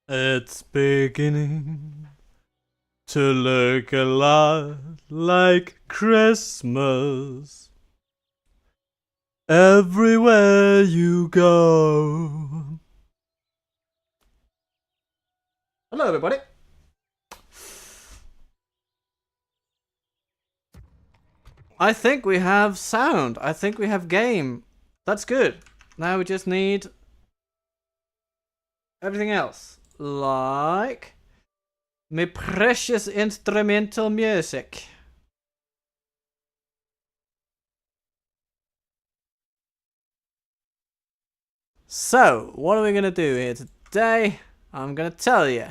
It's beginning to look a lot like Christmas everywhere you go. Hello, everybody. I think we have sound. I think we have game. That's good. Now we just need everything else. Like my precious instrumental music. So, what are we going to do here today? I'm going to tell you.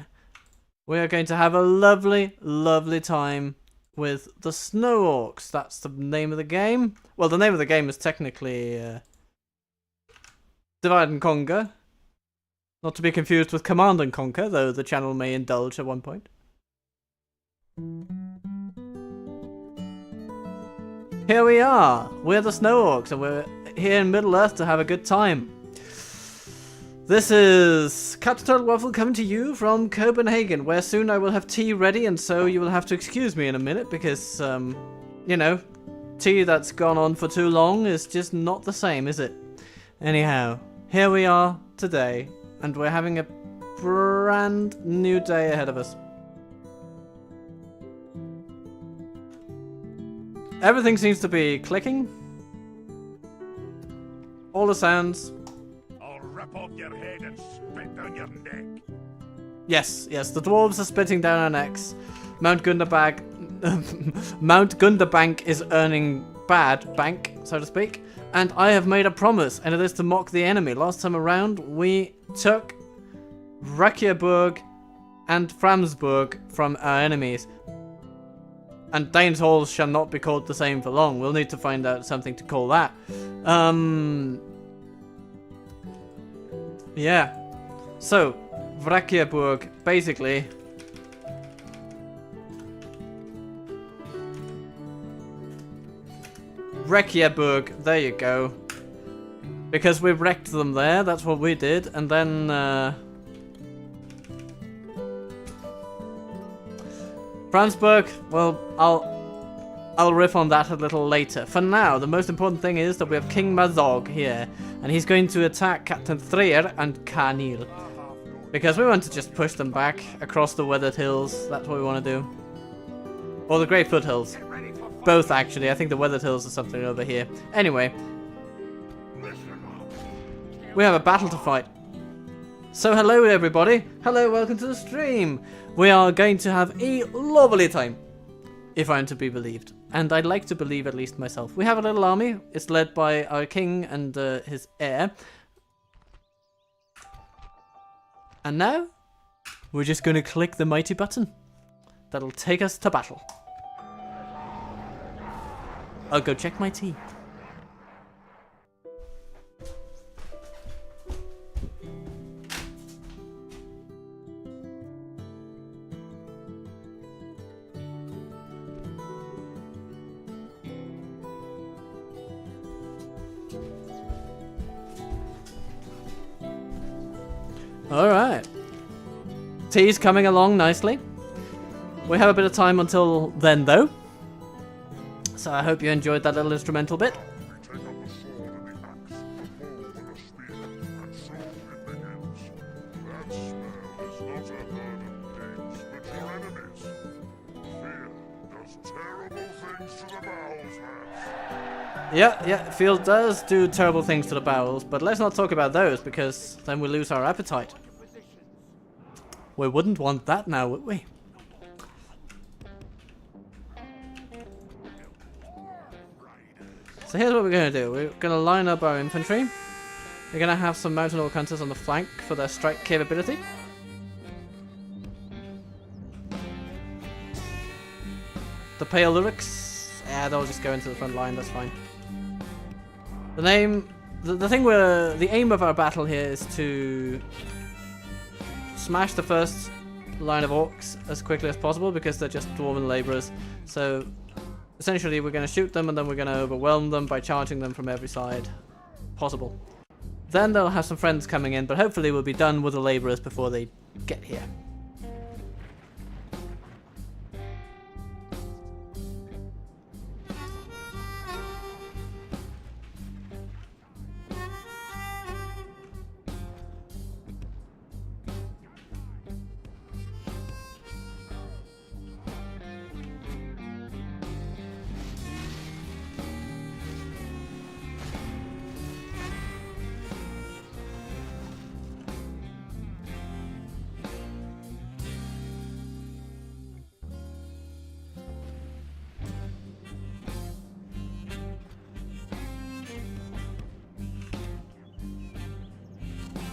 We are going to have a lovely, lovely time with the Snow Orcs. That's the name of the game. Well, the name of the game is technically Divide and Conquer. Not to be confused with Command and Conquer, though the channel may indulge at one point. Here we are. We're the Snow Orcs, and we're here in Middle-earth to have a good time. This is Captain Total Waffle coming to you from Copenhagen, where soon I will have tea ready, and so you will have to excuse me in a minute, because, you know, tea that's gone on for too long is just not the same, is it? Anyhow, here we are today. And we're having a brand new day ahead of us. Everything seems to be clicking. All the sounds. I'll rip off your head and spit down your neck. Yes, the dwarves are spitting down our necks. Mount Gundabad is earning bad bank, so to speak. And I have made a promise, and it is to mock the enemy. Last time around, we took EreBOREs and Framsburg from our enemies. And Dane's Halls shall not be called the same for long. We'll need to find out something to call that. Yeah. So, EreBOREs, basically... EreBOREs, there you go. Because we wrecked them there, that's what we did, and then Fransburg, well, I'll riff on that a little later. For now, the most important thing is that we have King Mazog here, and he's going to attack Captain Threer and Carnil. Because we want to just push them back across the weathered hills, that's what we want to do. Or the Great Foothills. Both, actually. I think the weathered hills are something over here. Anyway. We have a battle to fight. So hello everybody. Hello, welcome to the stream. We are going to have a lovely time. If I'm to be believed. And I'd like to believe at least myself. We have a little army. It's led by our king and his heir. And now, we're just going to click the mighty button. That'll take us to battle. I'll go check my tea. Alright. Tea's coming along nicely. We have a bit of time until then, though. So I hope you enjoyed that little instrumental bit. Yeah, fear does do terrible things to the bowels, but let's not talk about those because then we lose our appetite. We wouldn't want that now, would we? So here's what we're going to do. We're going to line up our infantry. We're going to have some mountain orc hunters on the flank for their strike capability. The pale lyrics, yeah, they'll just go into the front line, that's fine. The aim of our battle here is to smash the first line of orcs as quickly as possible because they're just dwarven laborers. So essentially we're going to shoot them and then we're going to overwhelm them by charging them from every side possible. Then they'll have some friends coming in, but hopefully we'll be done with the laborers before they get here.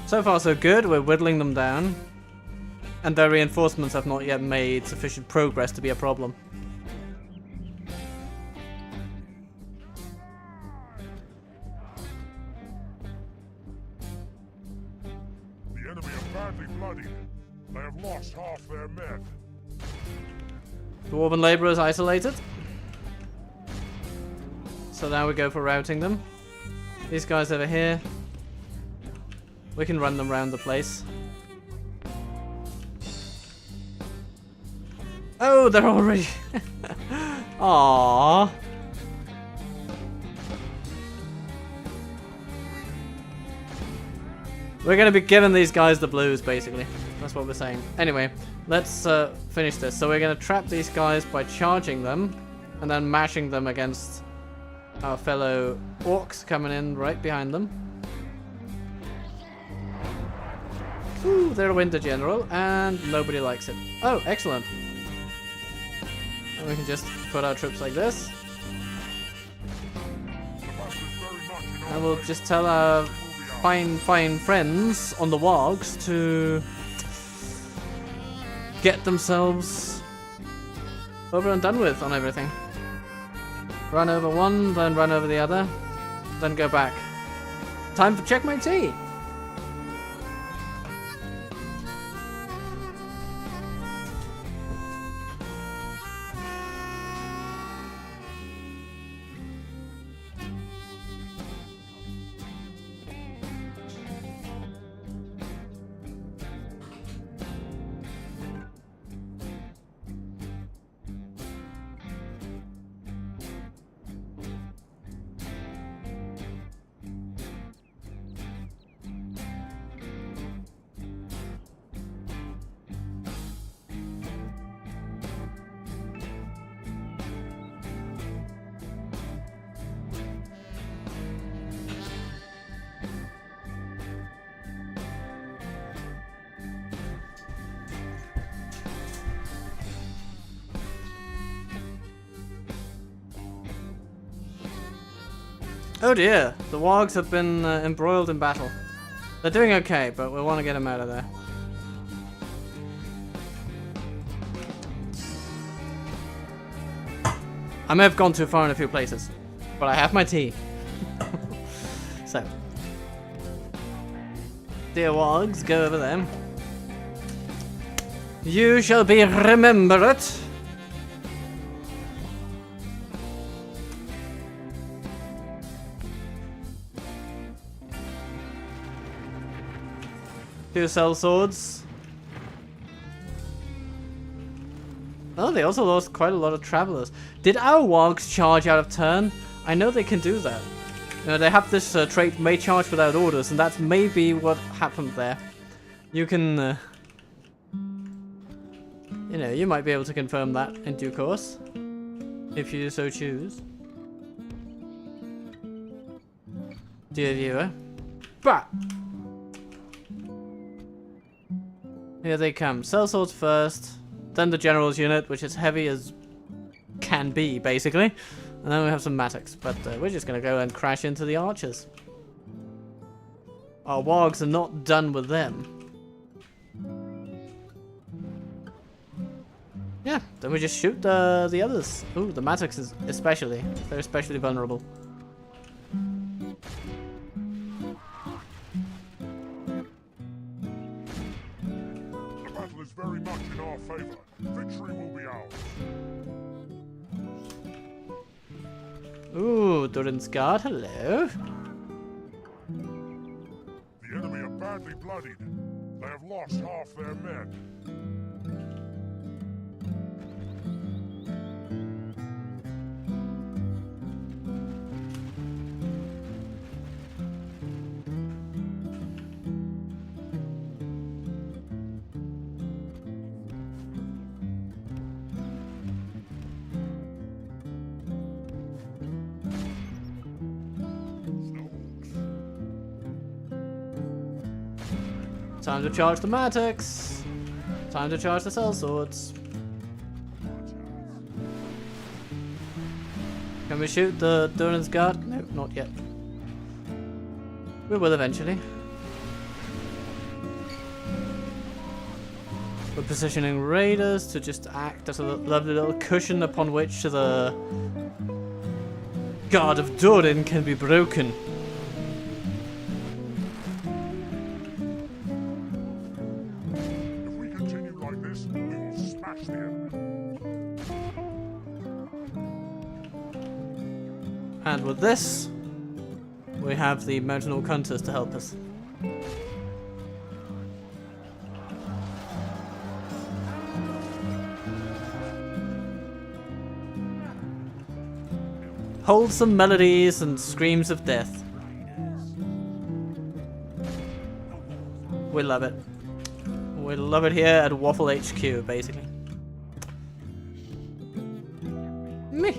So far so good, we're whittling them down. And their reinforcements have not yet made sufficient progress to be a problem. The enemy are badly bloodied. They have lost half their men. Dwarven laborers isolated. So now we go for routing them. These guys over here. We can run them around the place. Oh, they're already... Aww. We're gonna be giving these guys the blues, basically. That's what we're saying. Anyway, let's finish this. So we're gonna trap these guys by charging them, and then mashing them against our fellow orcs coming in right behind them. Ooh, they're a winter general, and nobody likes it. Oh, excellent. And we can just put our troops like this. And we'll just tell our fine friends on the wargs to get themselves over and done with on everything. Run over one, then run over the other, then go back. Time for check my tea. Oh dear, the wargs have been embroiled in battle. They're doing okay, but we want to get them out of there. I may have gone too far in a few places, but I have my tea. So, dear wargs, go over there. You shall be remembered. Two cell swords. Oh, they also lost quite a lot of travelers. Did our wargs charge out of turn? I know they can do that. You know, they have this trait, may charge without orders, and that's maybe what happened there. You can, you know, you might be able to confirm that in due course, if you so choose. Dear viewer. But here they come. Cell swords first, then the general's unit, which is heavy as can be, basically. And then we have some mattocks, but we're just going to go and crash into the archers. Our wargs are not done with them. Yeah, then we just shoot the others. Ooh, the mattocks is especially. They're especially vulnerable. Very much in our favor. Victory will be ours. Ooh, Durin's guard, hello. The enemy are badly bloodied. They have lost half their men. Time to charge the Matics. Time to charge the sellswords. Can we shoot the Durin's guard? No, not yet. We will eventually. We're positioning raiders to just act as a lovely little cushion upon which the Guard of Durin can be broken. If we continue like this, we will smash the enemy. And with this, we have the Mountain Orc Hunters to help us. Wholesome melodies and screams of death. We love it. We love it here at Waffle HQ, basically. Meh.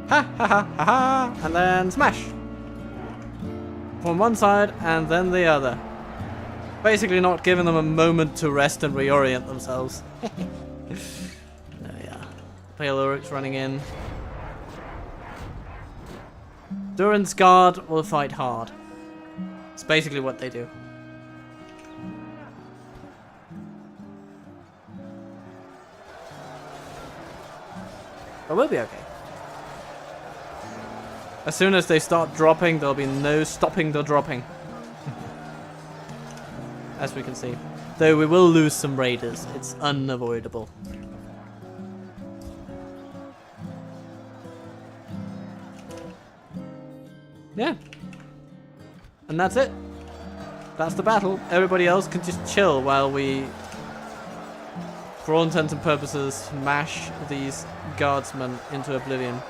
Ha ha ha ha ha! And then smash! From one side and then the other. Basically not giving them a moment to rest and reorient themselves. There we are. Pale orcs running in. Durin's guard will fight hard. It's basically what they do. But we'll be okay. As soon as they start dropping, there'll be no stopping the dropping. As we can see. Though we will lose some raiders. It's unavoidable. Yeah. And that's it. That's the battle. Everybody else can just chill while we, for all intents and purposes, smash these guardsmen into oblivion.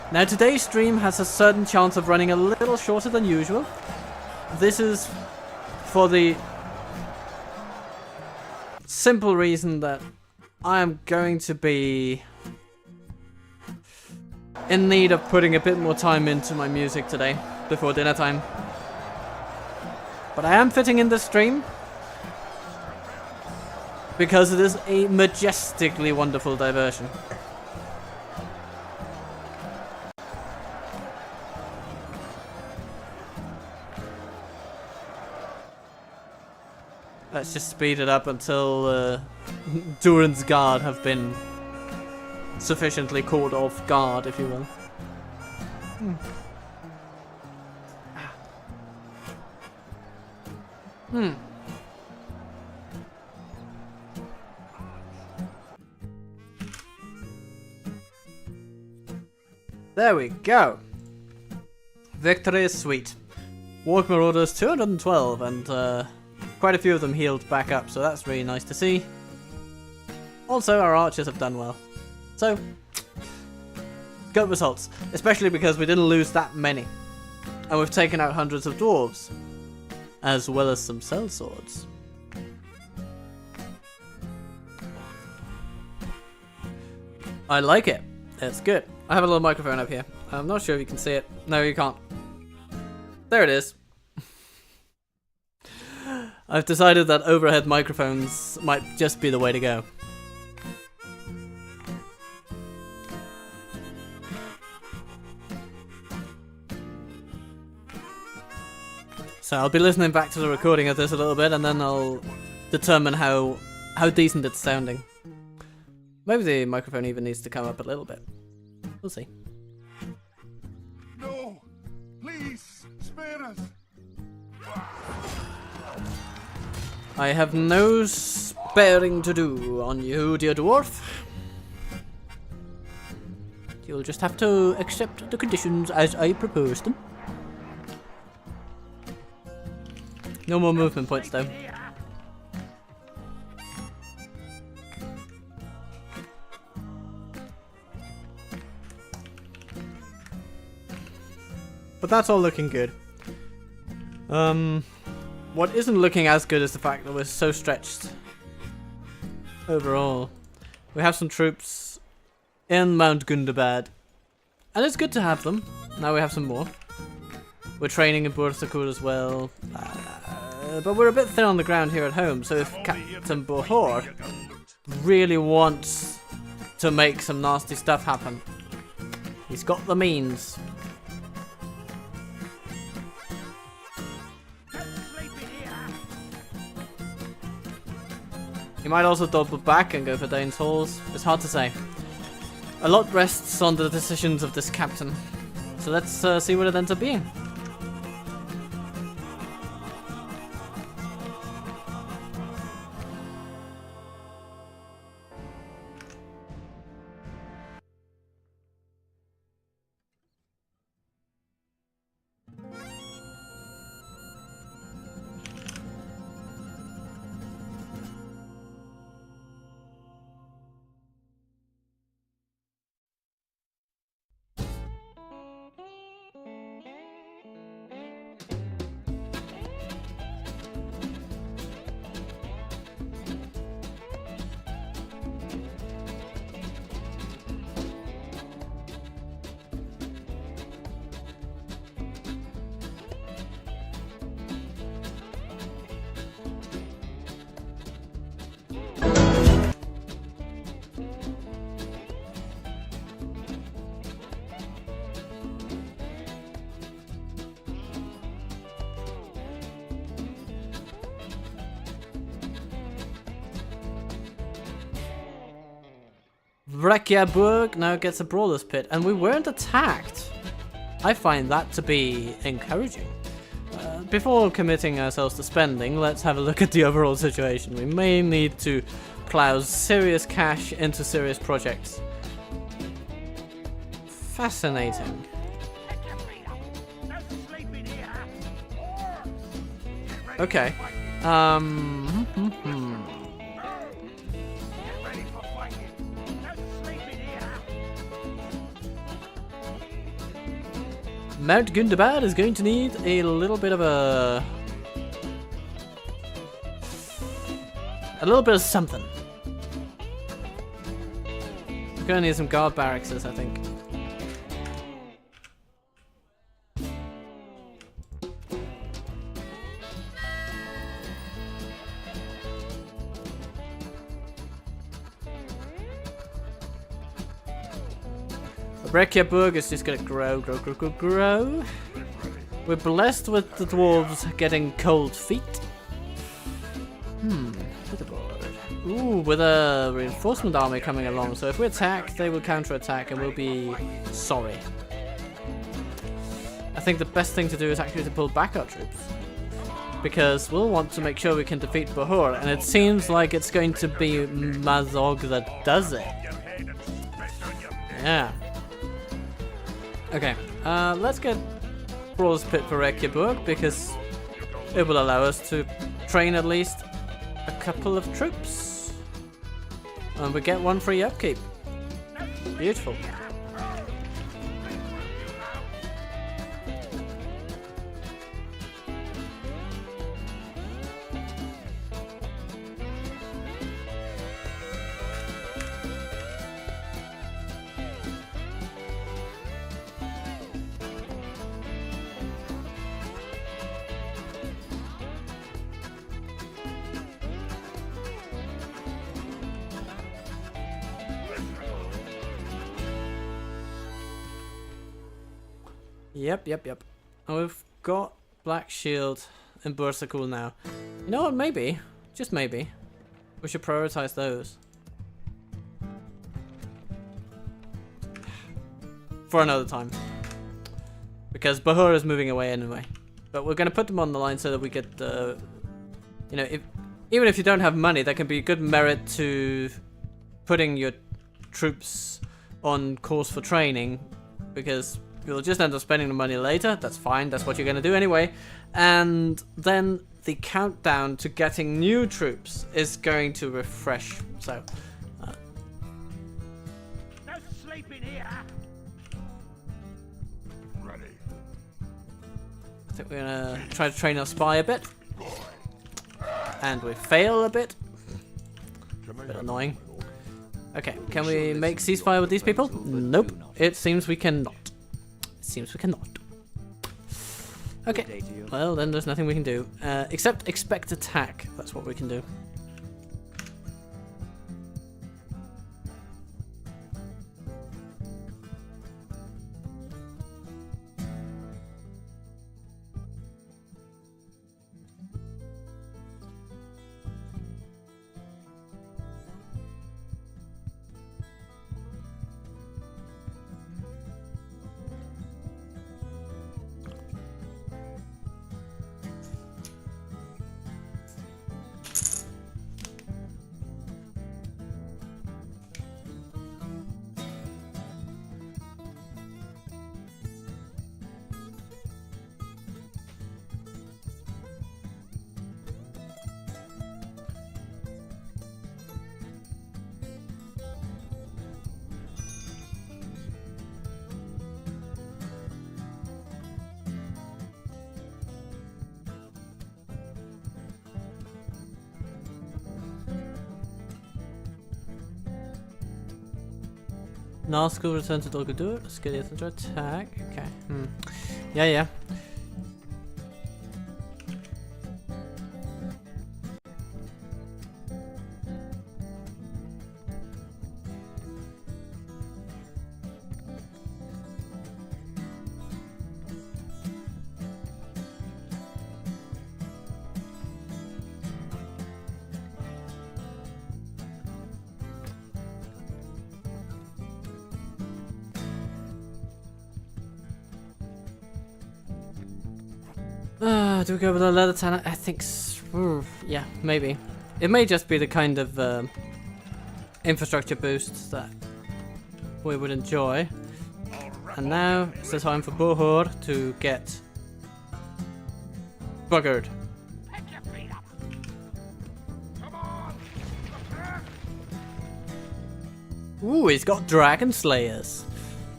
Now today's stream has a certain chance of running a little shorter than usual. This is for the simple reason that I am going to be in need of putting a bit more time into my music today before dinner time. But I am fitting in this stream because it is a majestically wonderful diversion. Let's just speed it up until Durin's guard have been sufficiently caught off guard, if you will. There we go. Victory is sweet. Warg Marauders 212 and quite a few of them healed back up, so that's really nice to see. Also, our archers have done well. So, good results. Especially because we didn't lose that many. And we've taken out hundreds of dwarves. As well as some sellswords. I like it. It's good. I have a little microphone up here. I'm not sure if you can see it. No, you can't. There it is. I've decided that overhead microphones might just be the way to go. So I'll be listening back to the recording of this a little bit and then I'll determine how decent it's sounding. Maybe the microphone even needs to come up a little bit. We'll see. No! Please, spare us! I have no sparing to do on you, dear dwarf. You'll just have to accept the conditions as I propose them. No more movement points, though. But that's all looking good. What isn't looking as good is the fact that we're so stretched overall. We have some troops in Mount Gundabad, and it's good to have them. Now we have some more. We're training in Bursakur as well, but we're a bit thin on the ground here at home, so if Captain Bohor really wants to make some nasty stuff happen, he's got the means. He might also double back and go for Dane's Halls. It's hard to say. A lot rests on the decisions of this captain. So let's see what it ends up being. Reykjaburg now gets a brawler's pit, and we weren't attacked. I find that to be encouraging. Before committing ourselves to spending, let's have a look at the overall situation. We may need to plow serious cash into serious projects. Fascinating. Okay. Mount Gundabad is going to need a little bit of a little bit of something. We're gonna need some guard barracks, I think. Reykjaburg is just gonna grow. We're blessed with the dwarves getting cold feet. Ooh, with a reinforcement army coming along. So if we attack, they will counter-attack and we'll be sorry. I think the best thing to do is actually to pull back our troops, because we'll want to make sure we can defeat Bohor, and it seems like it's going to be Mazog that does it. Yeah. Okay, let's get Brawler's Pit for Reykjaburg, because it will allow us to train at least a couple of troops. And we get one free upkeep. Beautiful. Yep. And we've got Black Shield and Bursacool now. You know what, maybe, just maybe, we should prioritize those. for another time. Because Bahur is moving away anyway. But we're going to put them on the line so that we get, you know, even if you don't have money, that can be good merit to putting your troops on course for training. Because you'll just end up spending the money later. That's fine. That's what you're going to do anyway. And then the countdown to getting new troops is going to refresh. So, No sleeping here. Ready. I think we're going to try to train our spy a bit. And we fail a bit. Bit annoying. Okay, can we make ceasefire with these people? Nope. It seems we cannot. It seems we cannot. Okay. Well, then there's nothing we can do. Except expect attack. That's what we can do. Nazgul return to Dolgadur. Skillet under attack. Okay. Yeah, yeah. Do we go with a leather tanner? I think, yeah, maybe. It may just be the kind of infrastructure boost that we would enjoy. And now it's the time for Bahur to get buggered. Pick your feet up. Come on. Ooh, he's got Dragon Slayers.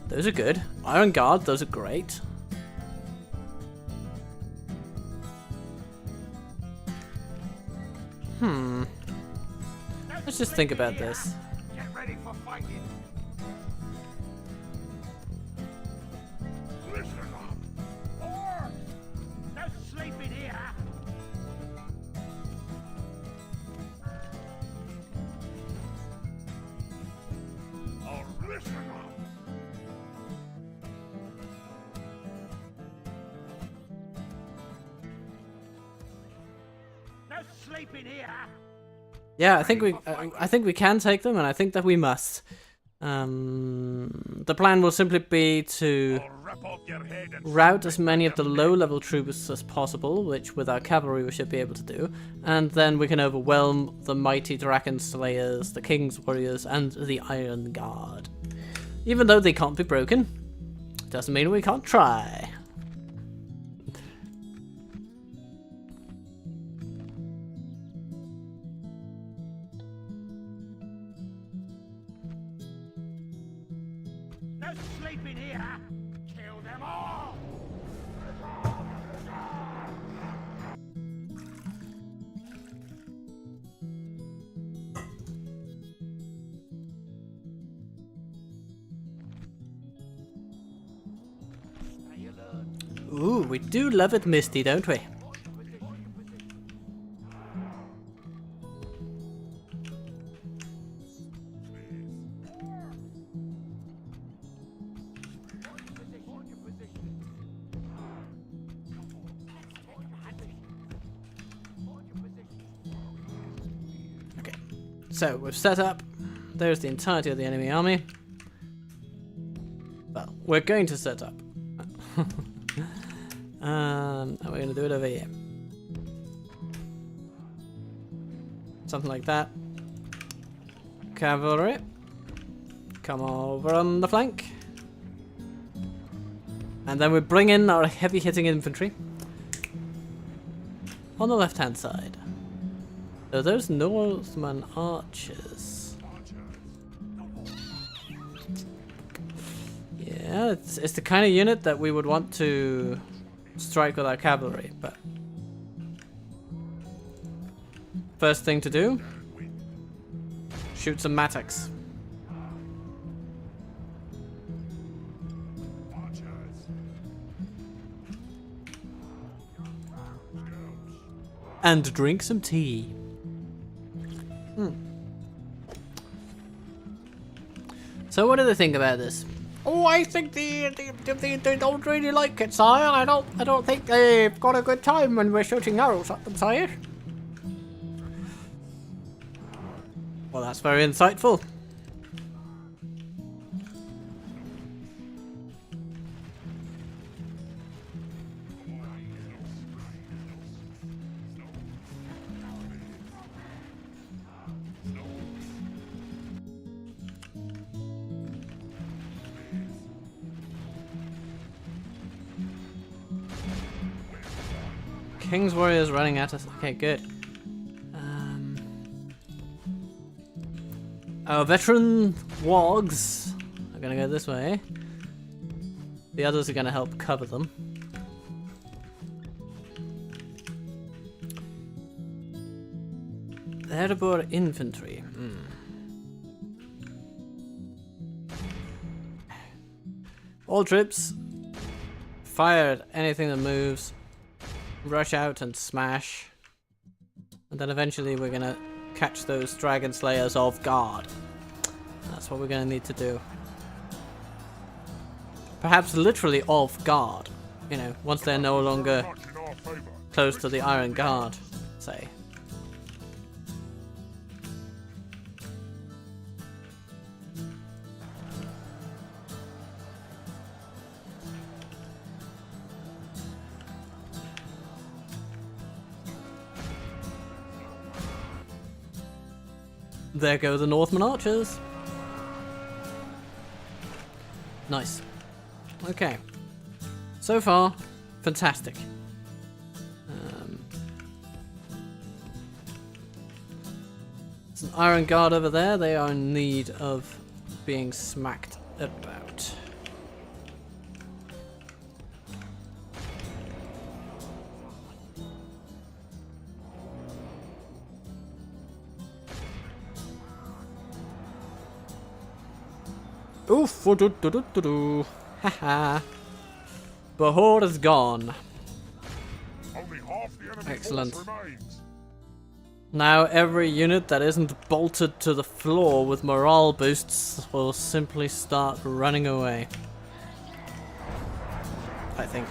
Those are good. Iron Guard, those are great. Let's just think about this. Get ready for fighting. Listen up. Orcs. No sleeping here. Oh, listen up. No sleeping here. Yeah, I think we can take them, and I think that we must. The plan will simply be to I'll rip off your head and rout as many of the low-level troops as possible, which with our cavalry we should be able to do, and then we can overwhelm the mighty Dragon Slayers, the King's Warriors, and the Iron Guard. Even though they can't be broken, doesn't mean we can't try. No sleeping here. Kill them all. Stay alert. Ooh, we do love it misty, don't we? Okay, so we've set up. There's the entirety of the enemy army. Well, we're going to set up. And we're going to do it over here. Something like that. Cavalry. Come over on the flank. And then we bring in our heavy hitting infantry. On the left hand side. So those Northman archers. Yeah, it's the kind of unit that we would want to strike with our cavalry, but first thing to do, shoot some mattocks. And drink some tea. So what do they think about this? Oh, I think they don't really like it, sire. I don't think they've got a good time when we're shooting arrows at them, sire. Well, that's very insightful. King's warriors running at us. Okay, good. Our veteran wargs are gonna go this way. The others are gonna help cover them. The EreBORE infantry. All troops, fire at anything that moves. Rush out and smash. And then eventually we're gonna catch those dragon slayers off guard. That's what we're gonna need to do. Perhaps literally off guard. You know, once they're no longer close to the Iron Guard, say. There go the Northman archers. Nice. Okay. So far, fantastic. There's an Iron Guard over there. They are in need of being smacked about. Oof, haha. Bahor is gone. Only half the enemy Excellent. force remains. Now every unit that isn't bolted to the floor with morale boosts will simply start running away. I think.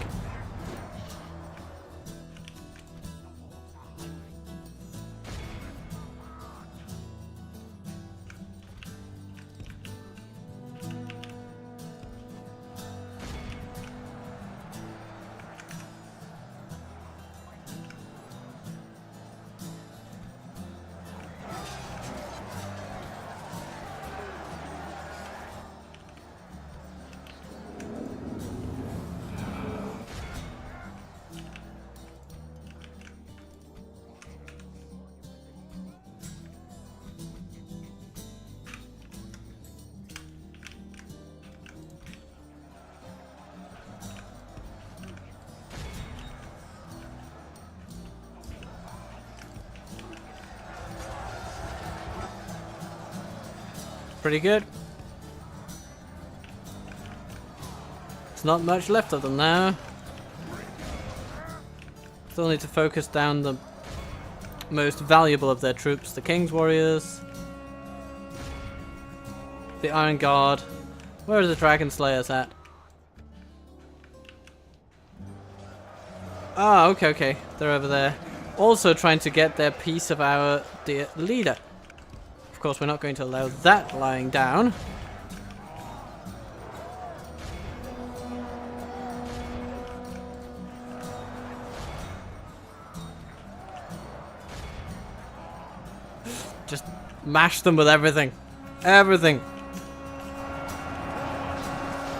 Pretty good. There's not much left of them now. Still need to focus down the most valuable of their troops, the King's warriors, the Iron Guard. Where are the Dragon Slayers at? Ah, okay. They're over there. Also trying to get their piece of our dear leader. Of course, we're not going to allow that lying down. Mash them with everything. Everything.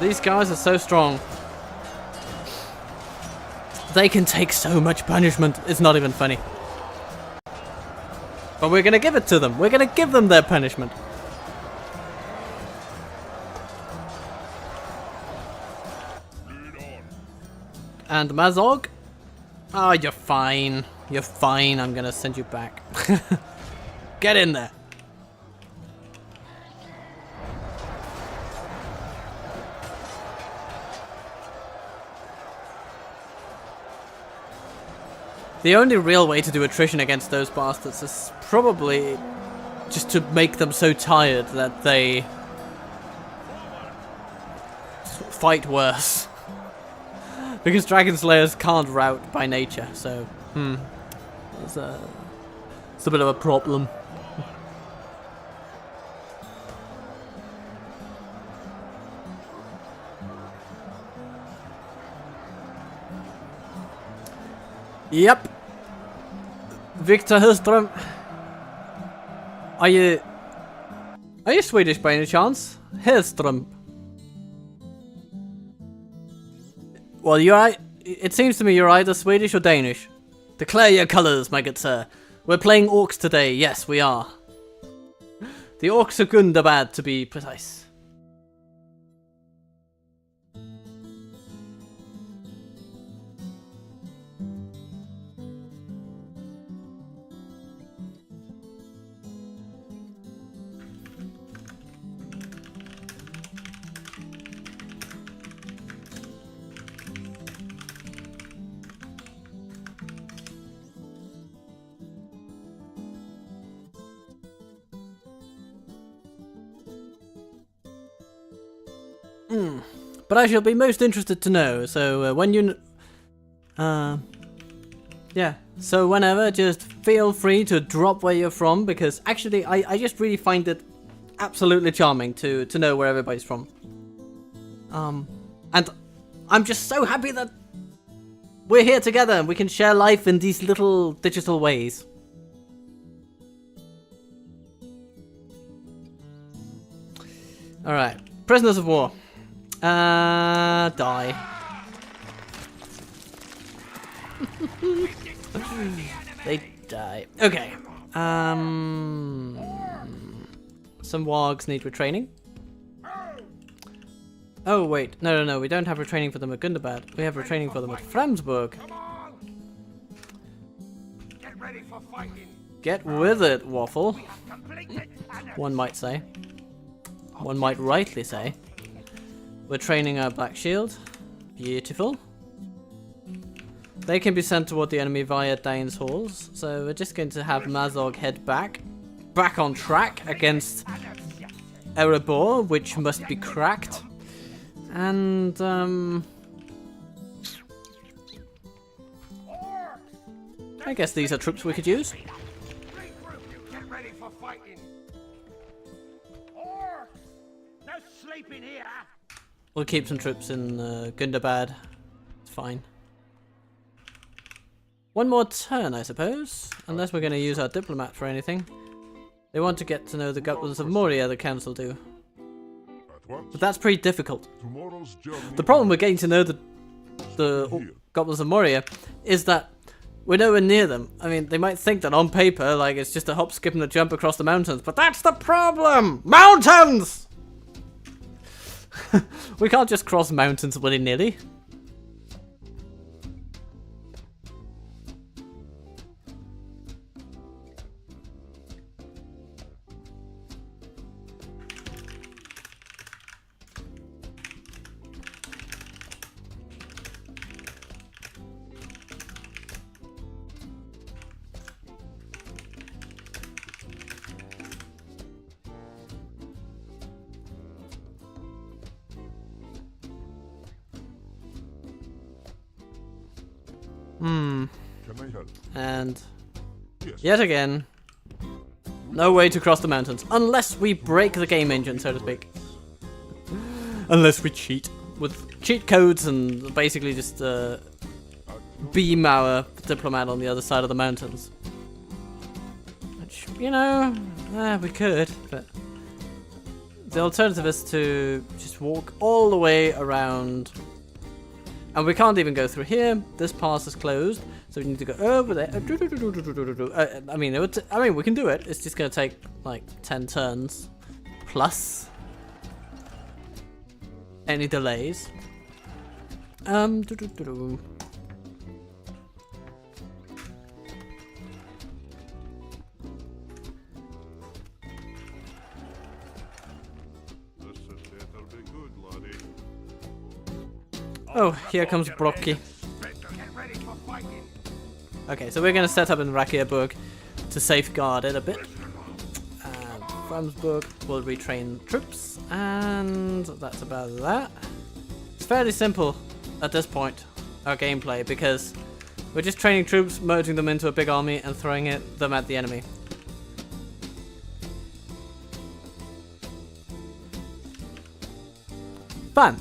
These guys are so strong. They can take so much punishment. It's not even funny. But we're gonna give it to them. We're gonna give them their punishment. And Mazog? Oh, you're fine. You're fine. I'm gonna send you back. Get in there. The only real way to do attrition against those bastards is probably just to make them so tired that they fight worse. Because Dragon Slayers can't rout by nature, so it's a bit of a problem. Yep. Victor Hillström. Are you Swedish by any chance? Hillström. Well, it seems to me you're either Swedish or Danish. Declare your colours, my good sir. We're playing orcs today. Yes, we are. The orcs of Gundabad, to be precise. But I shall be most interested to know, so when you... yeah, so whenever, just feel free to drop where you're from, because actually I just really find it absolutely charming to know where everybody's from. And I'm just so happy that we're here together and we can share life in these little digital ways. Alright, prisoners of war. Die. They die. Okay. Some wargs need retraining. Oh wait, no, we don't have retraining for them at Gundabad. We have retraining for them at Framsburg. Get ready for fighting. Get with it, Waffle. One might say. One might rightly say. We're training our Black Shield. Beautiful. They can be sent toward the enemy via Dane's halls. So we're just going to have Mazog head back on track against EreBORE, which must be cracked. And I guess these are troops we could use. Get ready for fighting. Orcs! No sleeping here. We'll keep some troops in Gundabad. It's fine. One more turn, I suppose. Unless we're going to use our diplomat for anything. They want to get to know the governors of Moria, the council do. But that's pretty difficult. The problem with getting to know the governors of Moria is that we're nowhere near them. I mean, they might think that on paper, like, it's just a hop, skip, and a jump across the mountains. But that's the problem! Mountains! We can't just cross mountains willy-nilly. And yet again, no way to cross the mountains unless we break the game engine, so to speak. Unless we cheat with cheat codes and basically just beam our diplomat on the other side of the mountains, which you know, we could, but the alternative is to just walk all the way around. And we can't even go through here. This pass is closed, so we need to go over there. I mean, we can do it. It's just gonna take like 10 turns plus any delays. Oh, here comes Brocky. Get ready for fighting. Okay, so we're gonna set up in EreBOREs to safeguard it a bit. Framsburg will retrain troops, and that's about that. It's fairly simple at this point, our gameplay, because we're just training troops, merging them into a big army, and throwing them at the enemy. Fun!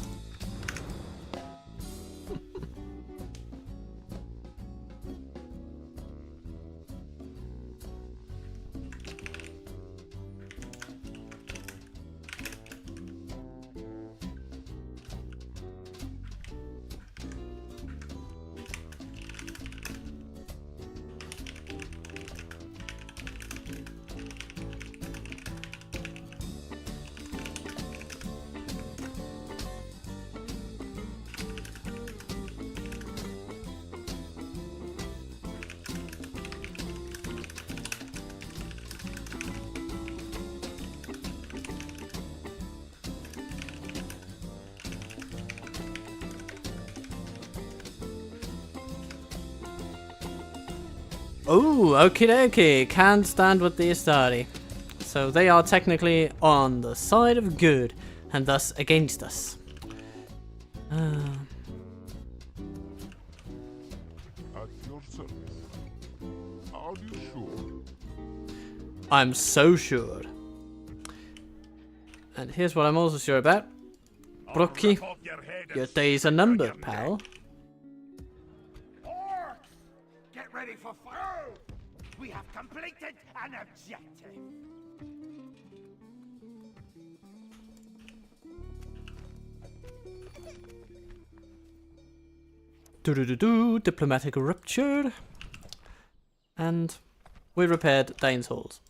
Oh, okie dokie. Can't stand with the Astari. So they are technically on the side of good, and thus against us. At your service. Are you sure? I'm so sure. And here's what I'm also sure about. Brocky, your days are numbered, pal. Orcs! Get ready for fire. We have completed an objective. Diplomatic rupture. And we repaired Dane's halls.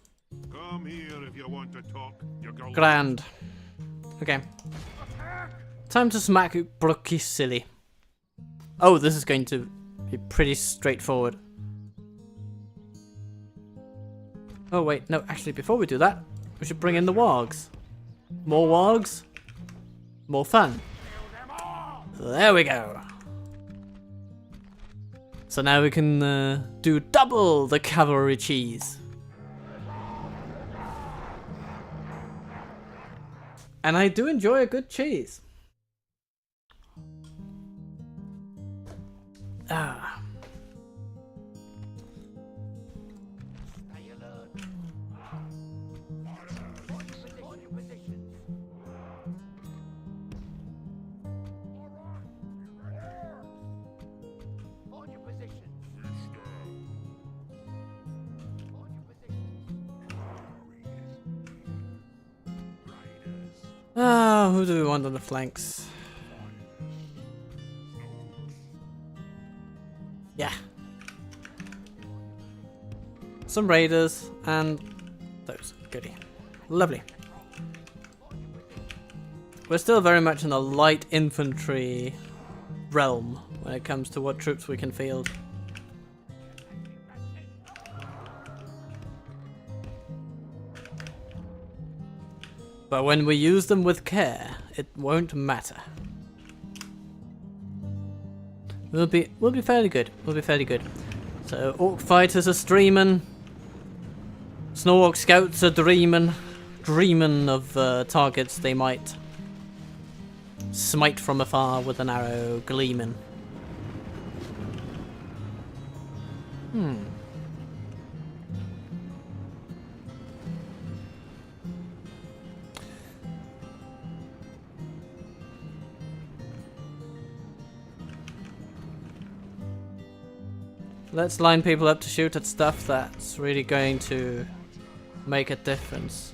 Come here if you want to talk. You go. Grand. Okay. Time to smack Brocky silly. Oh, this is going to be pretty straightforward. Oh wait, no, actually before we do that, we should bring in the wargs. More wargs, more fun. There we go. So now we can do double the cavalry cheese. And I do enjoy a good cheese. Ah. Stay alert. On your positions. On your positions. On your positions. Ah, who do we want on the flanks? Yeah. Some raiders and those. Goody. Lovely. We're still very much in the light infantry realm when it comes to what troops we can field. But when we use them with care, it won't matter. We'll be fairly good. We'll be fairly good. So orc fighters are streaming. Snow orc scouts are dreaming of targets they might smite from afar with an arrow gleaming. Let's line people up to shoot at stuff that's really going to make a difference.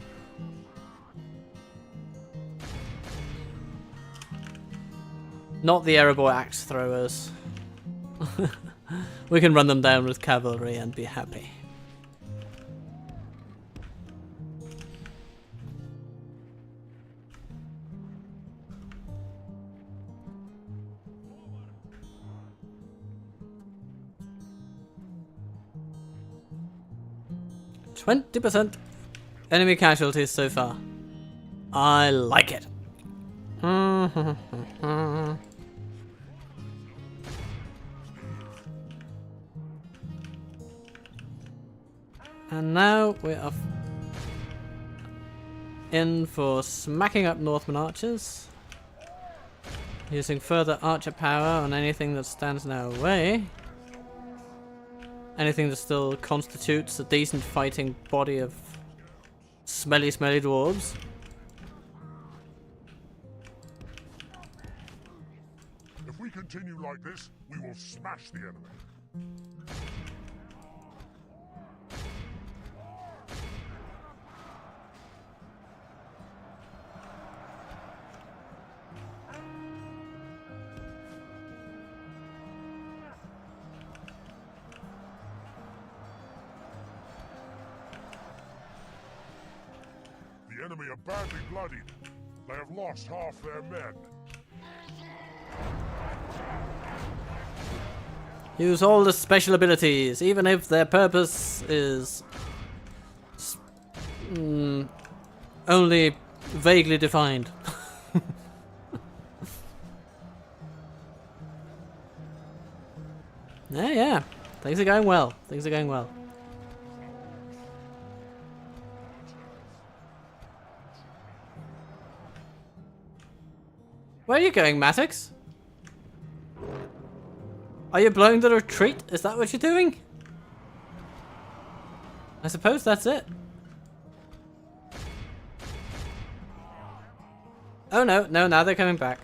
Not the EreBORE axe throwers. We can run them down with cavalry and be happy. %, enemy casualties so far. I like it. And now we are in for smacking up Northman archers. Using further archer power on anything that stands in our way. Anything that still constitutes a decent fighting body of smelly dwarves. If we continue like this, we will smash the enemy. The enemy are badly bloodied. They have lost half their men. Use all the special abilities, even if their purpose is only vaguely defined. Yeah, things are going well. Things are going well. Where are you going, Mattox? Are you blowing the retreat? Is that what you're doing? I suppose that's it. Oh no, now they're coming back.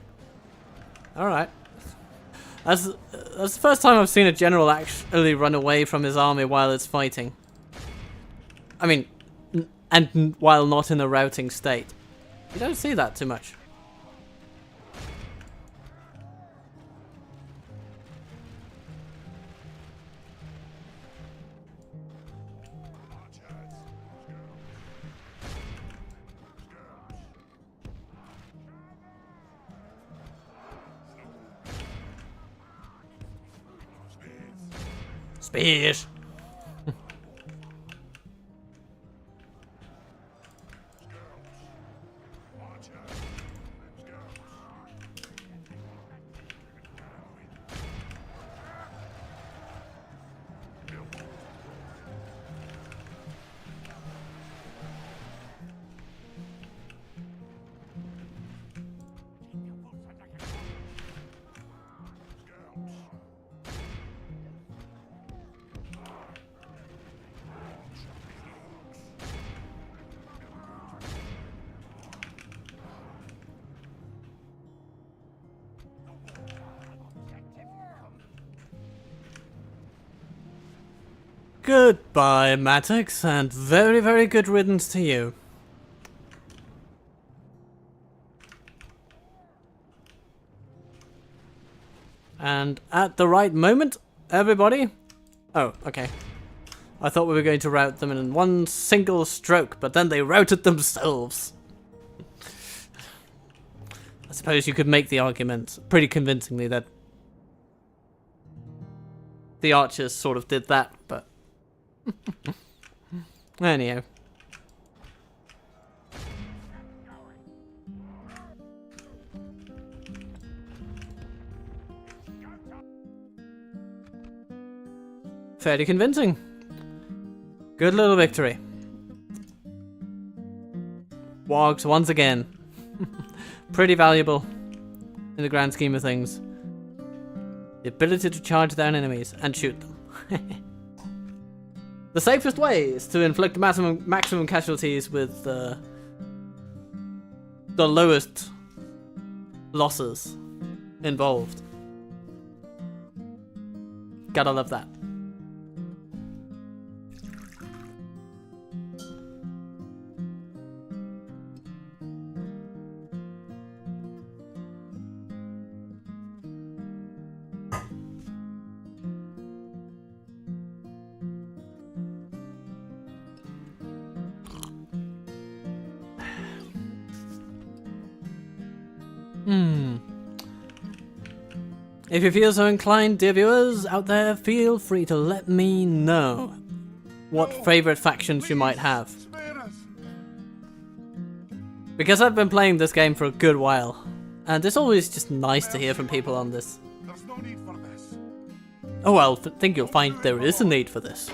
Alright. That's the first time I've seen a general actually run away from his army while it's fighting. I mean, and while not in a routing state. You don't see that too much. Spears. Goodbye, Mattox, and very, very good riddance to you. And at the right moment, everybody... Oh, okay. I thought we were going to rout them in one single stroke, but then they routed themselves. I suppose you could make the argument pretty convincingly that the archers sort of did that, but... Anyhow. Fairly convincing. Good little victory. Wargs once again. Pretty valuable in the grand scheme of things. The ability to charge down enemies and shoot them. The safest way is to inflict maximum casualties with the lowest losses involved. Gotta love that. If you feel so inclined, dear viewers out there, feel free to let me know what favorite factions you might have. Because I've been playing this game for a good while, and it's always just nice to hear from people on this. There's no need for this. Oh well, I think you'll find there is a need for this.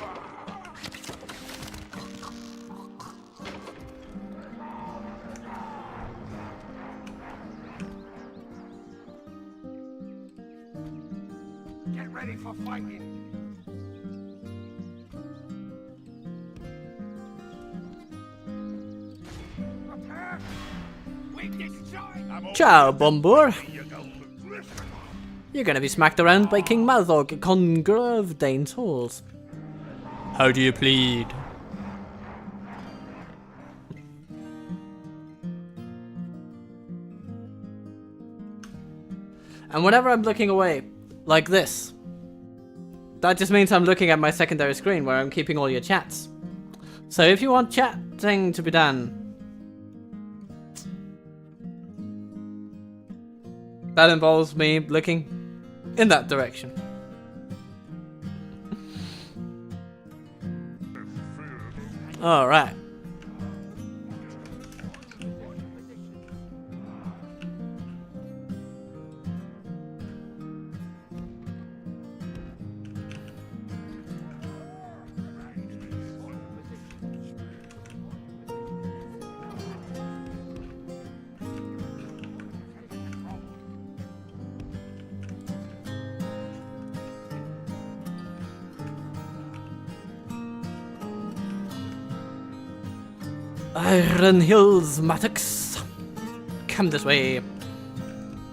Get ready for fighting. Prepare. We destroy. Ciao, Bombur! You go. You're gonna be smacked around by King Malthog, conqueror of Dane's halls. How do you plead? And whenever I'm looking away, like this, that just means I'm looking at my secondary screen where I'm keeping all your chats. So if you want chatting to be done, that involves me looking in that direction. Alright. Iron Hills, Mattox. Come this way,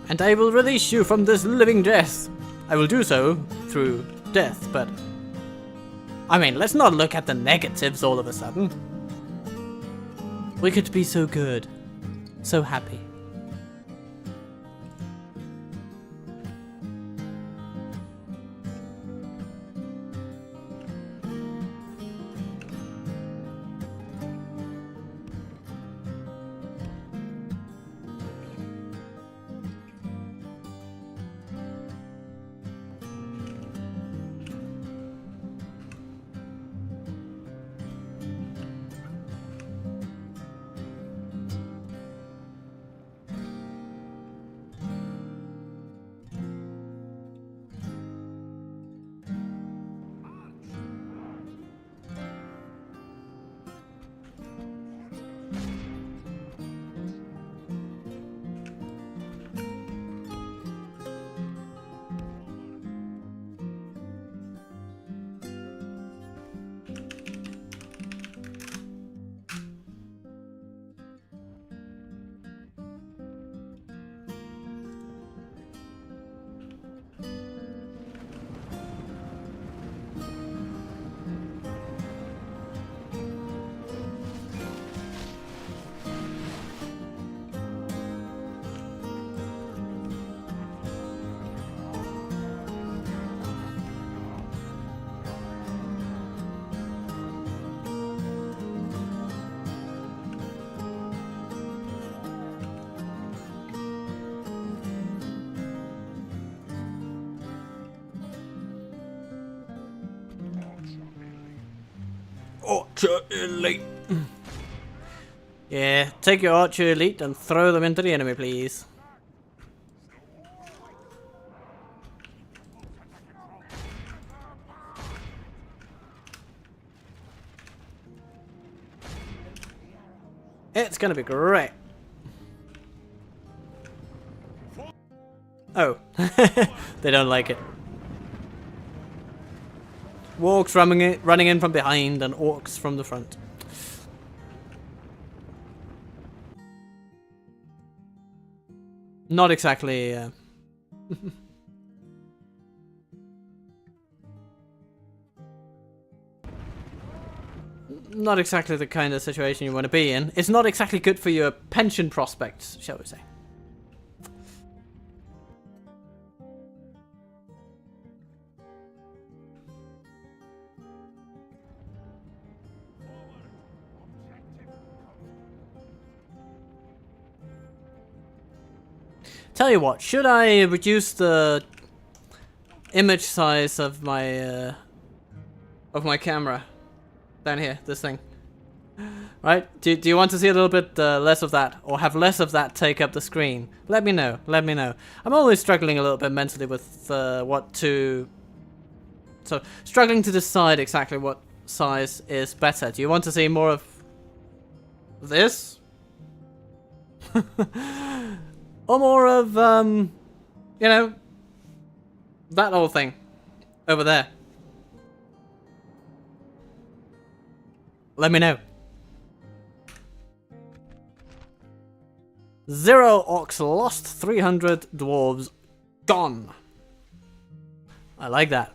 and I will release you from this living death. I will do so through death, but I mean, let's not look at the negatives all of a sudden. We could be so good, so happy. Archer Elite. Yeah, take your Archer Elite and throw them into the enemy, please. It's gonna be great. Oh, they don't like it. Wargs running in from behind and orcs from the front. Not exactly. Not exactly the kind of situation you want to be in. It's not exactly good for your pension prospects, shall we say. Tell you what, should I reduce the image size of my camera down here? This thing. Right? Do you want to see a little bit less of that, or have less of that take up the screen? Let me know. Let me know. I'm always struggling a little bit mentally with what to. So struggling to decide exactly what size is better. Do you want to see more of this, or more of you know, that whole thing over there? Let me know. 0 orcs lost, 300 dwarves gone. I like that.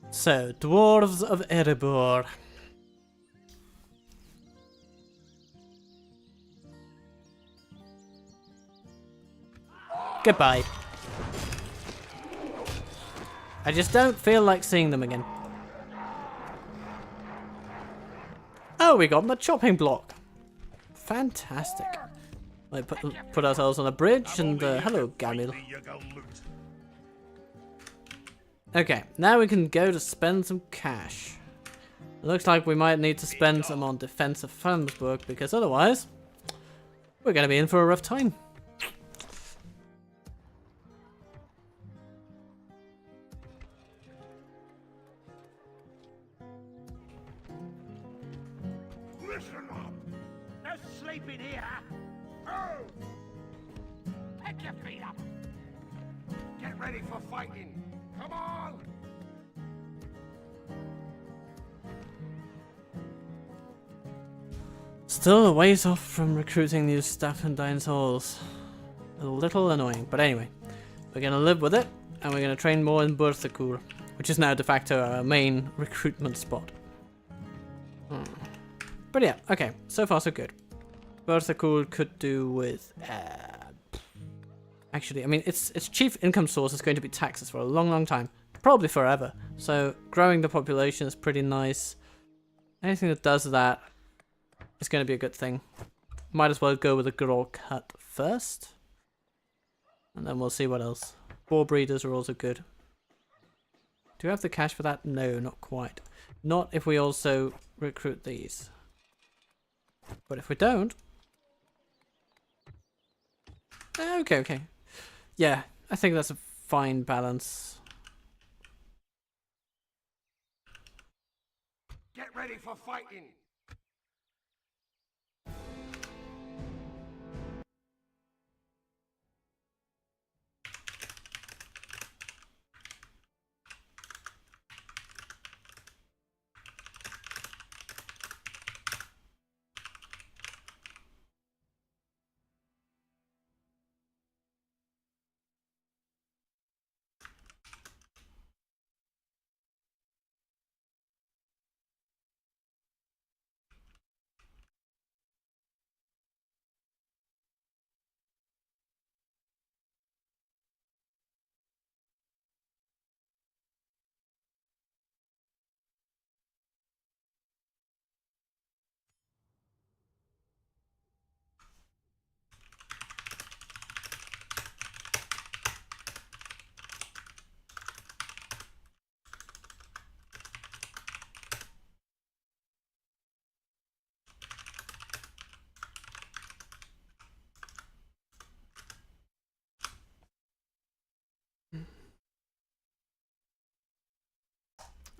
So, Dwarves of EreBORE. Goodbye. I just don't feel like seeing them again. Oh, we got the chopping block. Fantastic. We put ourselves on a bridge and hello, Gamil. Okay, now we can go to spend some cash. It looks like we might need to spend some on defensive funds work, because otherwise we're going to be in for a rough time. Listen up! No sleeping here! Oh! Pick your feet up! Get ready for fighting! Come on! Still a ways off from recruiting new staff in Dine's halls. A little annoying, but anyway. We're gonna live with it, and we're gonna train more in Burthakur, which is now de facto our main recruitment spot. But yeah, okay, so far so good. Burthakur could do with... Actually, I mean, its chief income source is going to be taxes for a long, long time. Probably forever. So, growing the population is pretty nice. Anything that does that is going to be a good thing. Might as well go with a grog cut first. And then we'll see what else. Boar breeders are also good. Do we have the cash for that? No, not quite. Not if we also recruit these. But if we don't... Okay. Yeah, I think that's a fine balance. Get ready for fighting!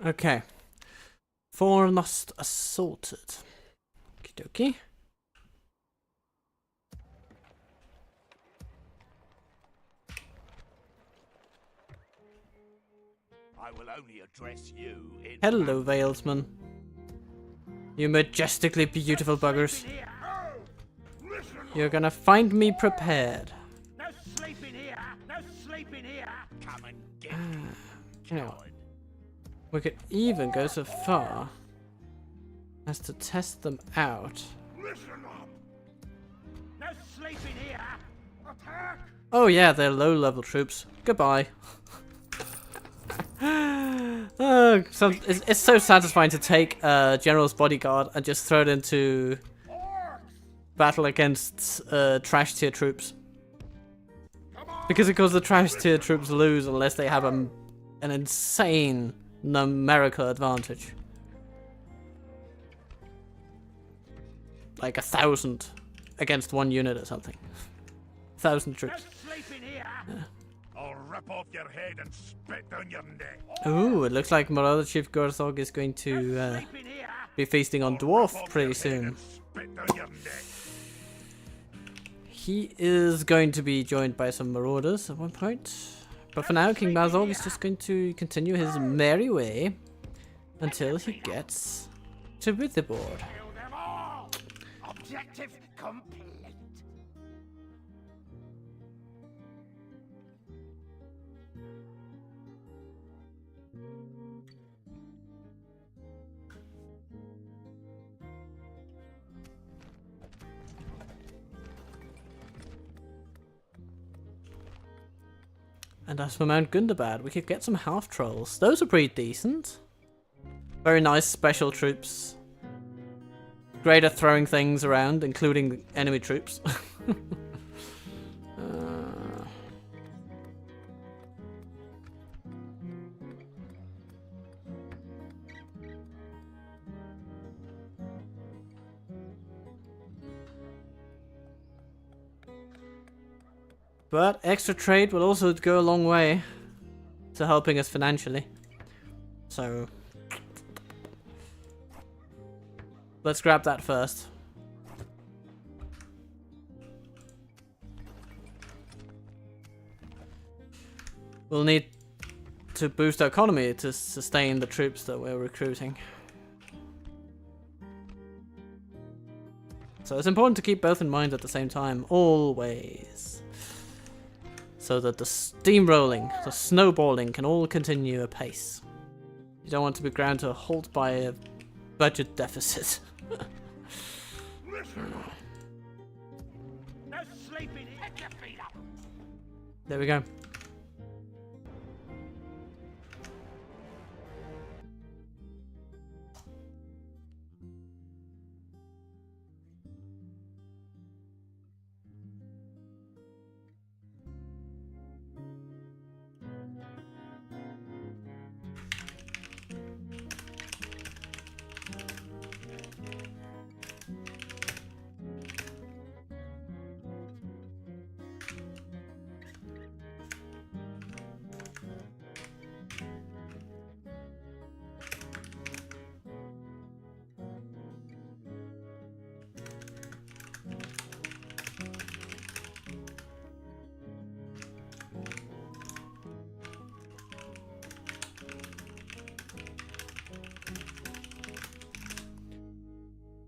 Okay. Foremost assaulted. Okie dokie. I will only address you in... Hello, Valesman. You majestically beautiful buggers. You're gonna find me prepared. No sleeping here! No sleeping here! Come and get You know what? We could even go so far as to test them out. Listen up! No sleeping here! Attack! Oh yeah, they're low-level troops. Goodbye. It's so satisfying to take General's bodyguard and just throw it into battle against trash tier troops. Because of course the trash tier troops lose unless they have an insane numerical advantage. Like 1,000 against one unit or something. 1,000 troops. I'll rip off your head and spit down your neck. Ooh, it looks like Marauder Chief Gorthog is going to be feasting on Dwarf pretty soon. He is going to be joined by some Marauders at one point. But for now, King Mazog is just going to continue his merry way until he gets to EreBOREs. Objective complete. And as for Mount Gundabad, we could get some half trolls. Those are pretty decent. Very nice special troops. Great at throwing things around, including enemy troops. But extra trade will also go a long way to helping us financially. So let's grab that first. We'll need to boost our economy to sustain the troops that we're recruiting. So it's important to keep both in mind at the same time, always. So that the steamrolling, the snowballing can all continue apace. You don't want to be ground to a halt by a budget deficit. No sleeping. Pick your feet up. There we go.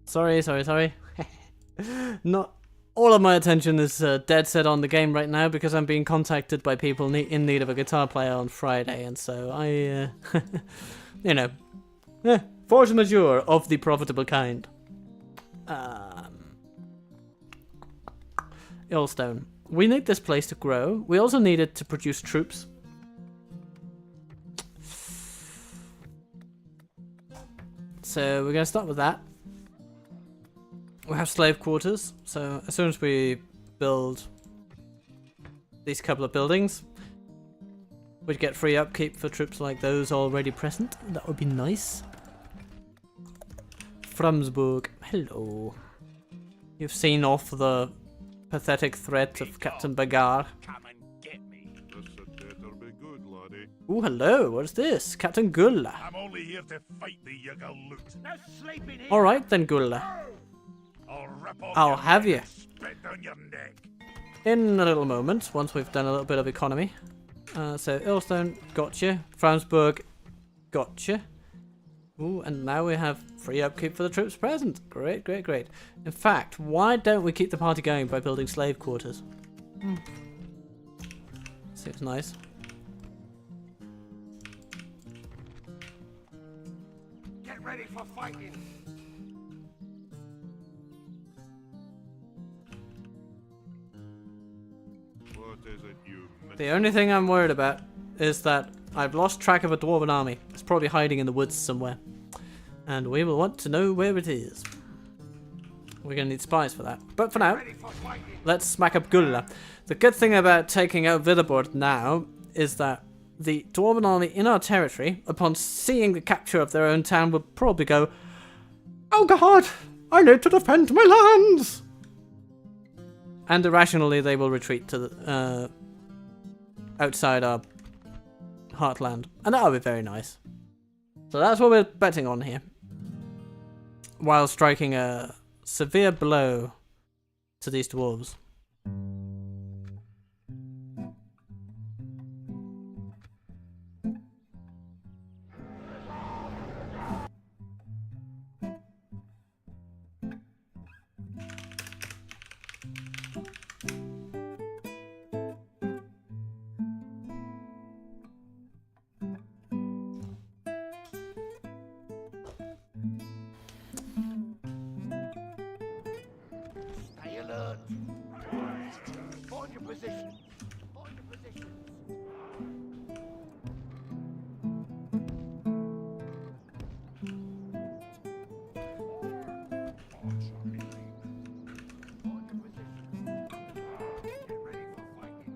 Sorry. Not all of my attention is dead set on the game right now because I'm being contacted by people in need of a guitar player on Friday, and so I, you know, force majeure of the profitable kind. Illstone. We need this place to grow. We also need it to produce troops. So we're going to start with that. We have slave quarters, so as soon as we build these couple of buildings, we'd get free upkeep for troops like those already present. That would be nice. Frumsburg, hello. You've seen off the pathetic threat of Captain Bagar. Come and get me. That'll be good, laddie. Ooh, hello, what's this? Captain Gulla. I'm only here to fight the Yugaloot. No sleeping here. Alright then, Gulla. I'll have you. Spit down your neck. In a little moment, once we've done a little bit of economy. So, Illstone, got you. Frauensburg, Gotcha. Ooh, and now we have free upkeep for the troops present. Great, great, great. In fact, why don't we keep the party going by building slave quarters? Seems nice. Get ready for fighting. What is it you... The only thing I'm worried about is that I've lost track of a dwarven army. It's probably hiding in the woods somewhere. And we will want to know where it is. We're going to need spies for that. But for now, Ready for fighting. let's smack up Gulla. The good thing about taking out EreBOREs now is that the dwarven army in our territory, upon seeing the capture of their own town, will probably go, "Oh God, I need to defend my lands!" And irrationally, they will retreat to the outside our heartland, and that'll be very nice. So that's what we're betting on here, while striking a severe blow to these dwarves. Stay alert. Hold your position. Hold your position. Hold your position. Get ready for fighting.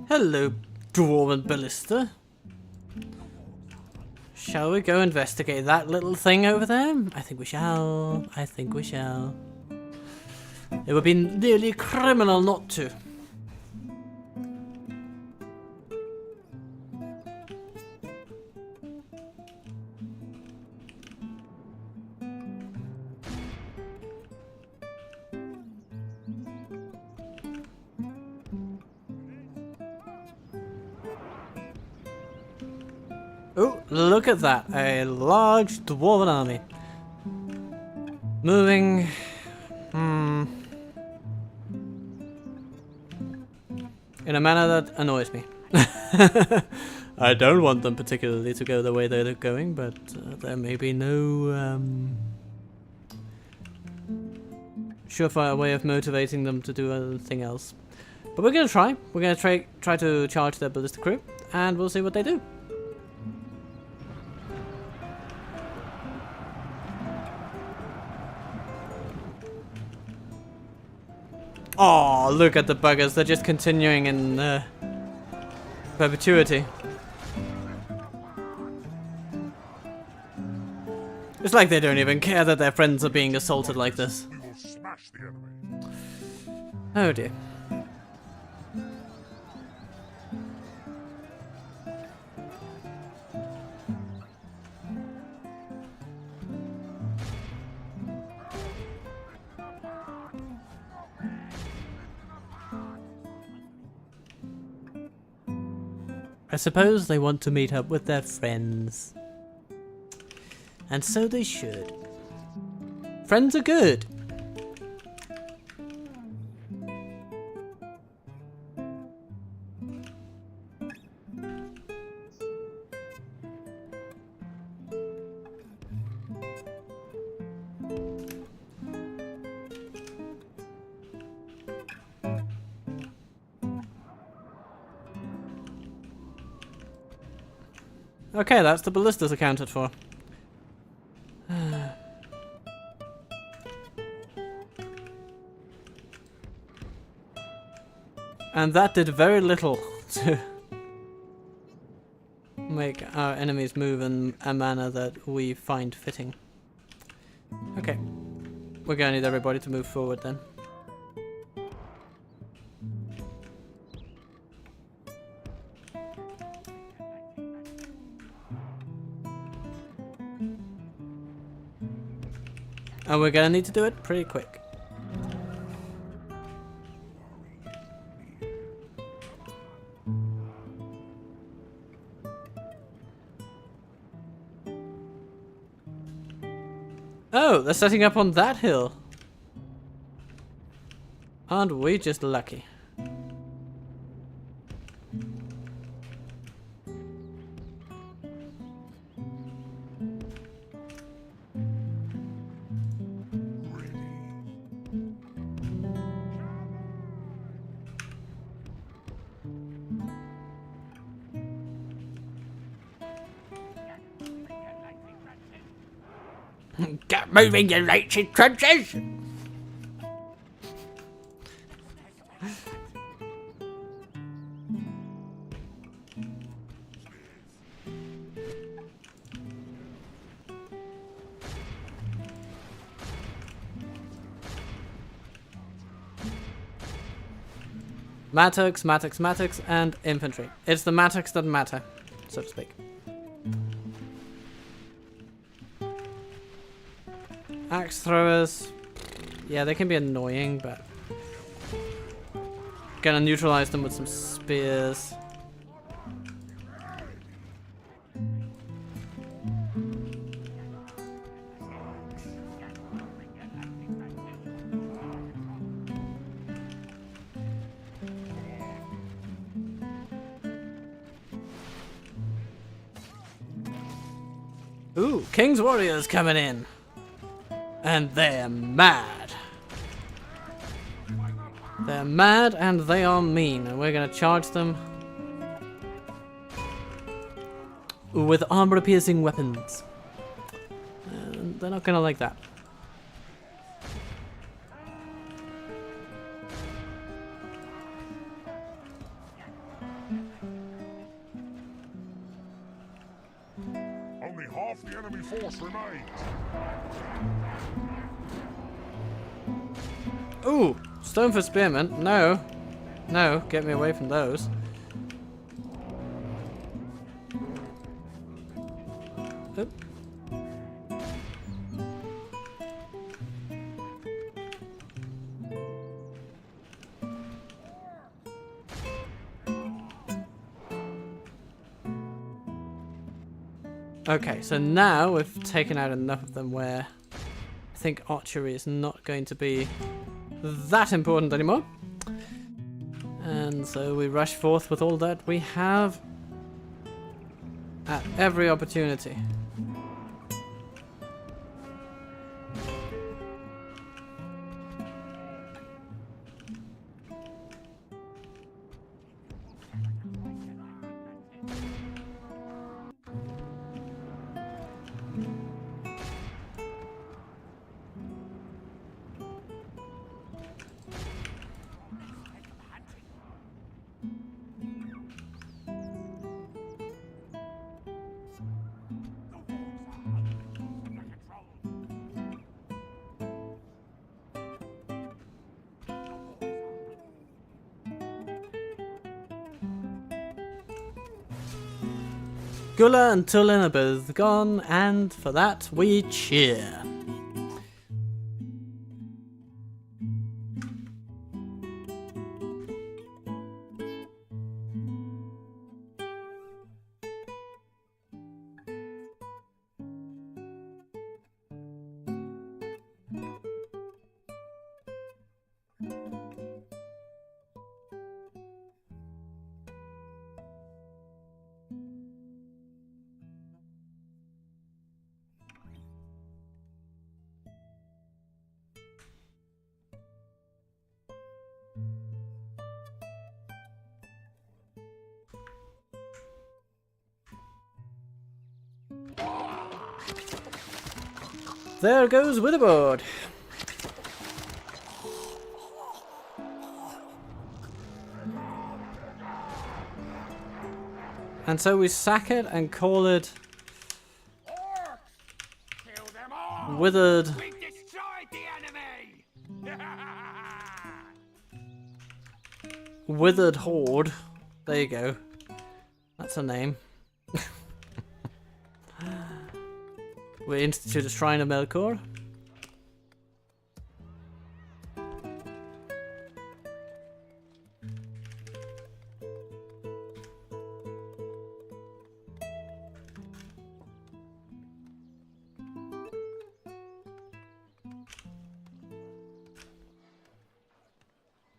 Hello, dwarven ballista. Shall we go investigate that little thing over there? I think we shall. I think we shall. It would be nearly criminal not to. Oh, look at that. A large dwarven army. Moving. In a manner that annoys me. I don't want them particularly to go the way they're going, but there may be no surefire way of motivating them to do anything else. But we're gonna try. We're gonna try to charge their ballistic crew, and we'll see what they do. Oh, look at the buggers. They're just continuing in perpetuity. It's like they don't even care that their friends are being assaulted like this. We will smash the enemy. Oh dear. I suppose they want to meet up with their friends. And so they should. Friends are good. Okay, that's the ballistas accounted for. And that did very little to make our enemies move in a manner that we find fitting. Okay. We're gonna need everybody to move forward then. And we're gonna need to do it pretty quick. Oh, they're setting up on that hill. Aren't we just lucky? Get moving, you lazy trunches! Mattocks, and infantry. It's the mattocks that matter, so to speak. Axe throwers. Yeah, they can be annoying, but gonna neutralize them with some spears. Ooh, King's Warriors coming in. And they're mad. They're mad and they are mean. And we're going to charge them with armor-piercing weapons. And they're not going to like that. Only half the enemy force remains. Ooh, stone for spearmen. No. No, get me away from those. Oop. Okay, so now we've taken out enough of them where I think archery is not going to be that important anymore. And so we rush forth with all that we have at every opportunity. Gula and Tulin are both gone, and for that we cheer. There goes Witherboard. And so we sack it and call it Orcs! Kill them all! Withered. We destroyed the enemy! Withered Horde. There you go. That's a name. We institute a shrine of Melkor.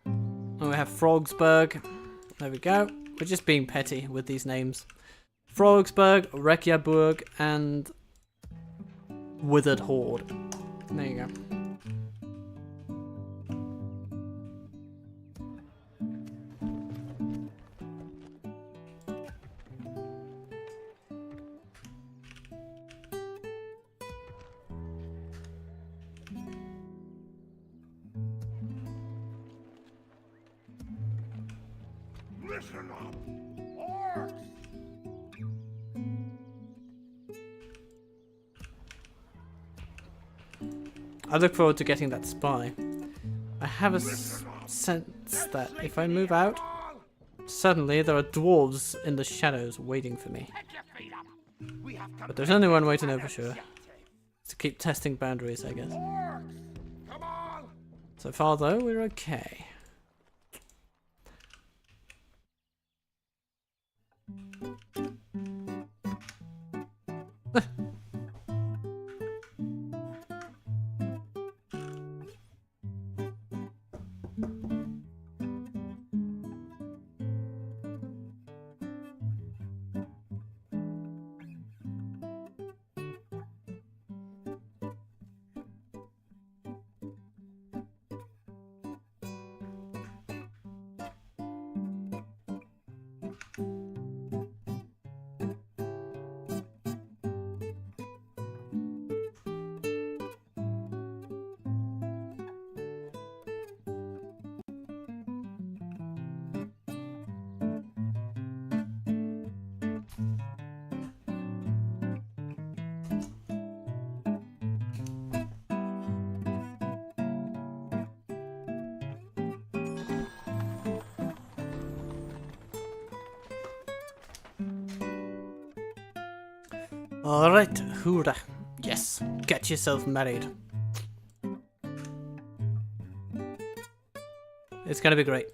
And we have Frogsburg. There we go. We're just being petty with these names. Frogsburg, Reykjaburg, and Withered Horde. There you go. Listen up! Orcs! I look forward to getting that spy. I have a sense that if I move out, suddenly there are dwarves in the shadows waiting for me. Pick your feet up! We have But there's only one way to know for sure. To keep testing boundaries, I guess. Orcs! Come on! So far though, we're okay. Alright, hoorah. Yes, get yourself married. It's gonna be great.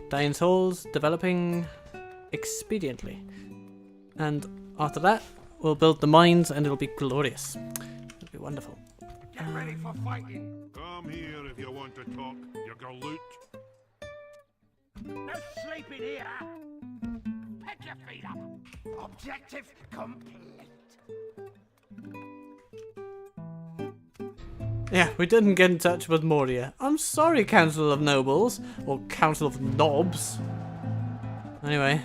Diane's Halls developing expediently. And after that, we'll build the mines and it'll be glorious. It'll be wonderful. Get ready for fighting! Come here if you want to talk, you galoot. No sleeping here! Pick your feet up! Objective complete! Yeah, we didn't get in touch with Moria. I'm sorry, Council of Nobles. Or Council of Knobs. Anyway.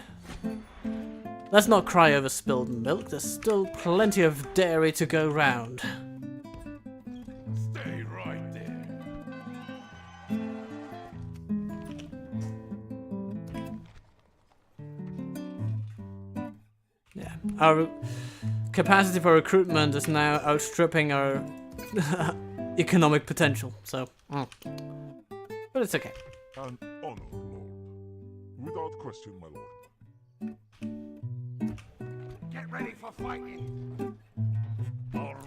Let's not cry over spilled milk. There's still plenty of dairy to go round. Stay right there. Yeah, our capacity for recruitment is now outstripping our economic potential, so... But it's okay. An honored lord. Without question, my lord. Get ready for fighting!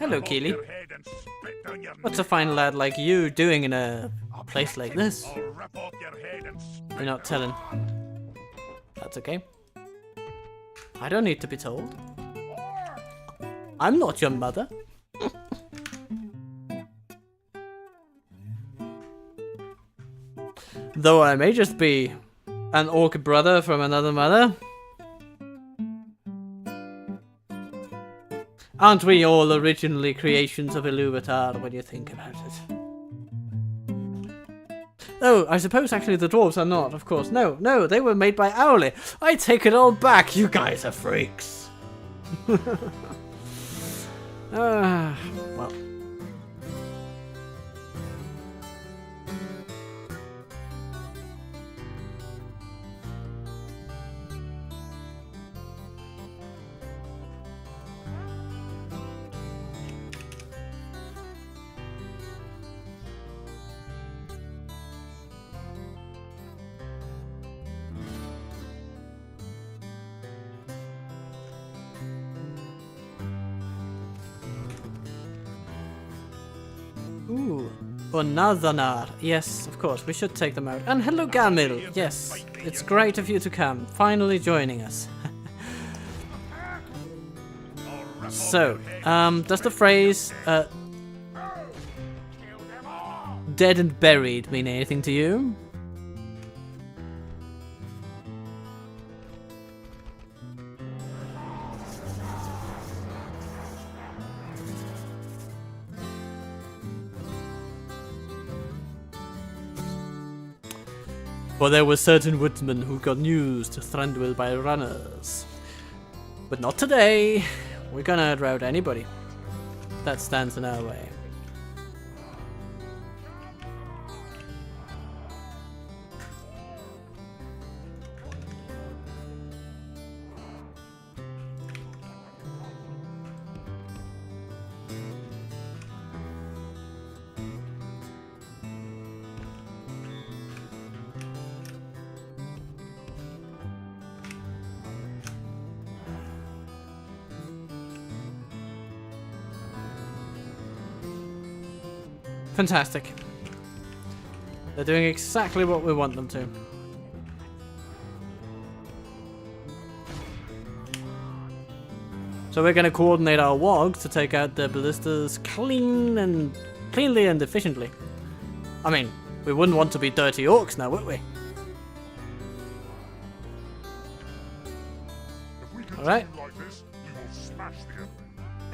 Hello, Keely. What's a fine lad like you doing in a place like this? You're not telling. That's okay. I don't need to be told. I'm not your mother. Though I may just be an orc brother from another mother. Aren't we all originally creations of Iluvatar when you think about it? Oh, I suppose actually the dwarves are not, of course. No, no, they were made by Owly. I take it all back. You guys are freaks. Well. Ooh, Onazanar. Yes, of course, we should take them out. And hello, Gamil. Yes, it's great of you to come. Finally joining us. So, does the phrase dead and buried mean anything to you? For there were certain woodsmen who got news to Thranduil by runners. But not today. We're gonna outrout anybody that stands in our way. Fantastic. They're doing exactly what we want them to. So we're going to coordinate our wargs to take out the ballistas cleanly and efficiently. I mean, we wouldn't want to be dirty orcs now, would we? Alright. Like this, we will smash the enemy.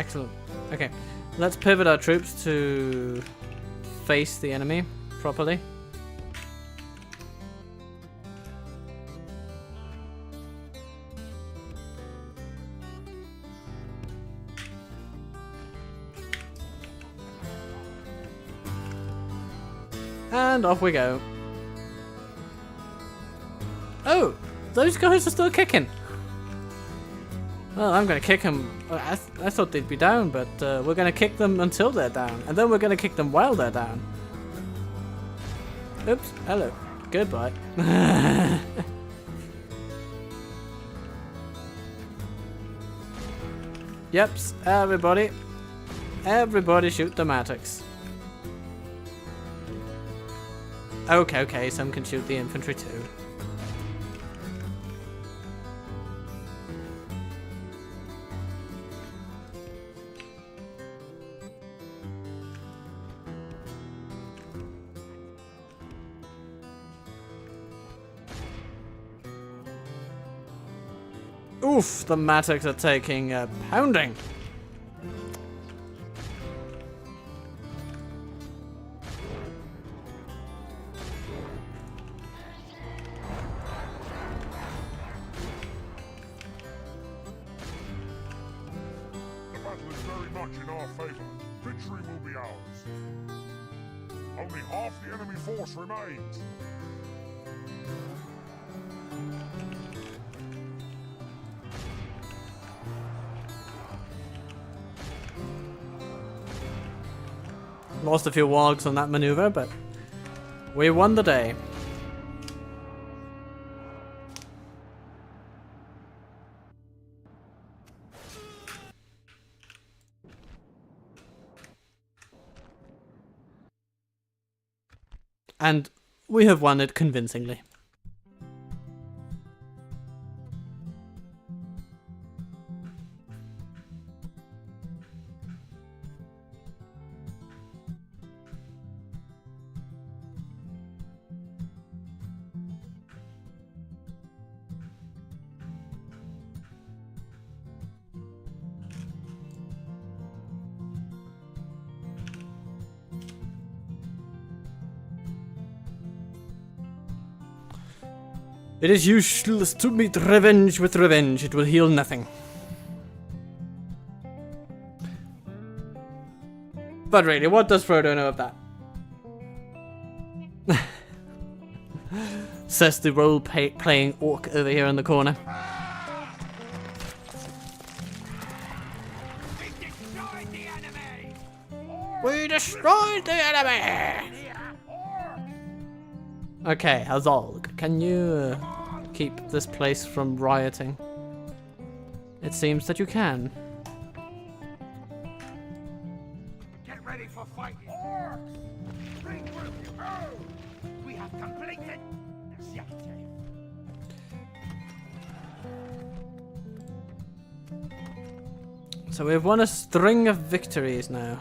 Excellent. Okay. Let's pivot our troops to face the enemy properly. And off we go. Oh, those guys are still kicking. Well, I'm gonna kick them. I thought they'd be down, but we're gonna kick them until they're down, and then we're gonna kick them while they're down. Oops. Hello. Goodbye. Yeps. Everybody shoot the Matics. Okay. Some can shoot the infantry too. Oof, the Matics are taking a pounding. The battle is very much in our favor. Victory will be ours. Only half the enemy force remains. Lost a few wargs on that maneuver, but we won the day. And we have won it convincingly. It is useless to meet revenge with revenge. It will heal nothing. But really, what does Frodo know of that? Says the role-playing orc over here in the corner. We destroyed the enemy! Okay, Azog, can you keep this place from rioting? It seems that you can. Get ready for fighting. Orcs! Regroup you. Oh! We have completed the objective. So we've won a string of victories now.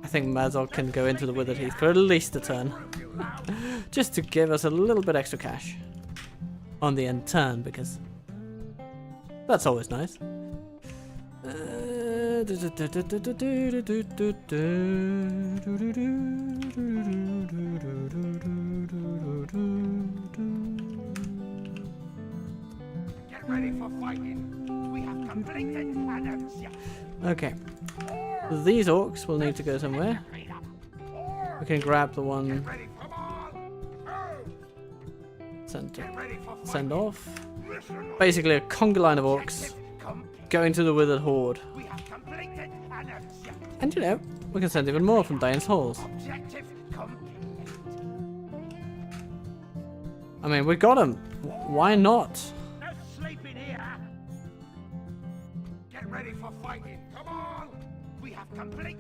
I think Mazog can go into the Withered Heath for at least a turn. Just to give us a little bit extra cash. On the end turn, because that's always nice. Get ready for fighting. We have completed an objective. Okay. These orcs will need to go somewhere. We can grab the one send off. Basically a conga line of orcs going to the Withered Horde. And you know, we can send even more from Dane's Halls. I mean, we got him. Why not? No sleeping here. Get ready for fighting. Come on. We have completed.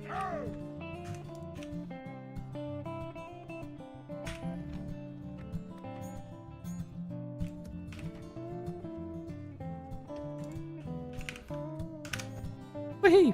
Whee!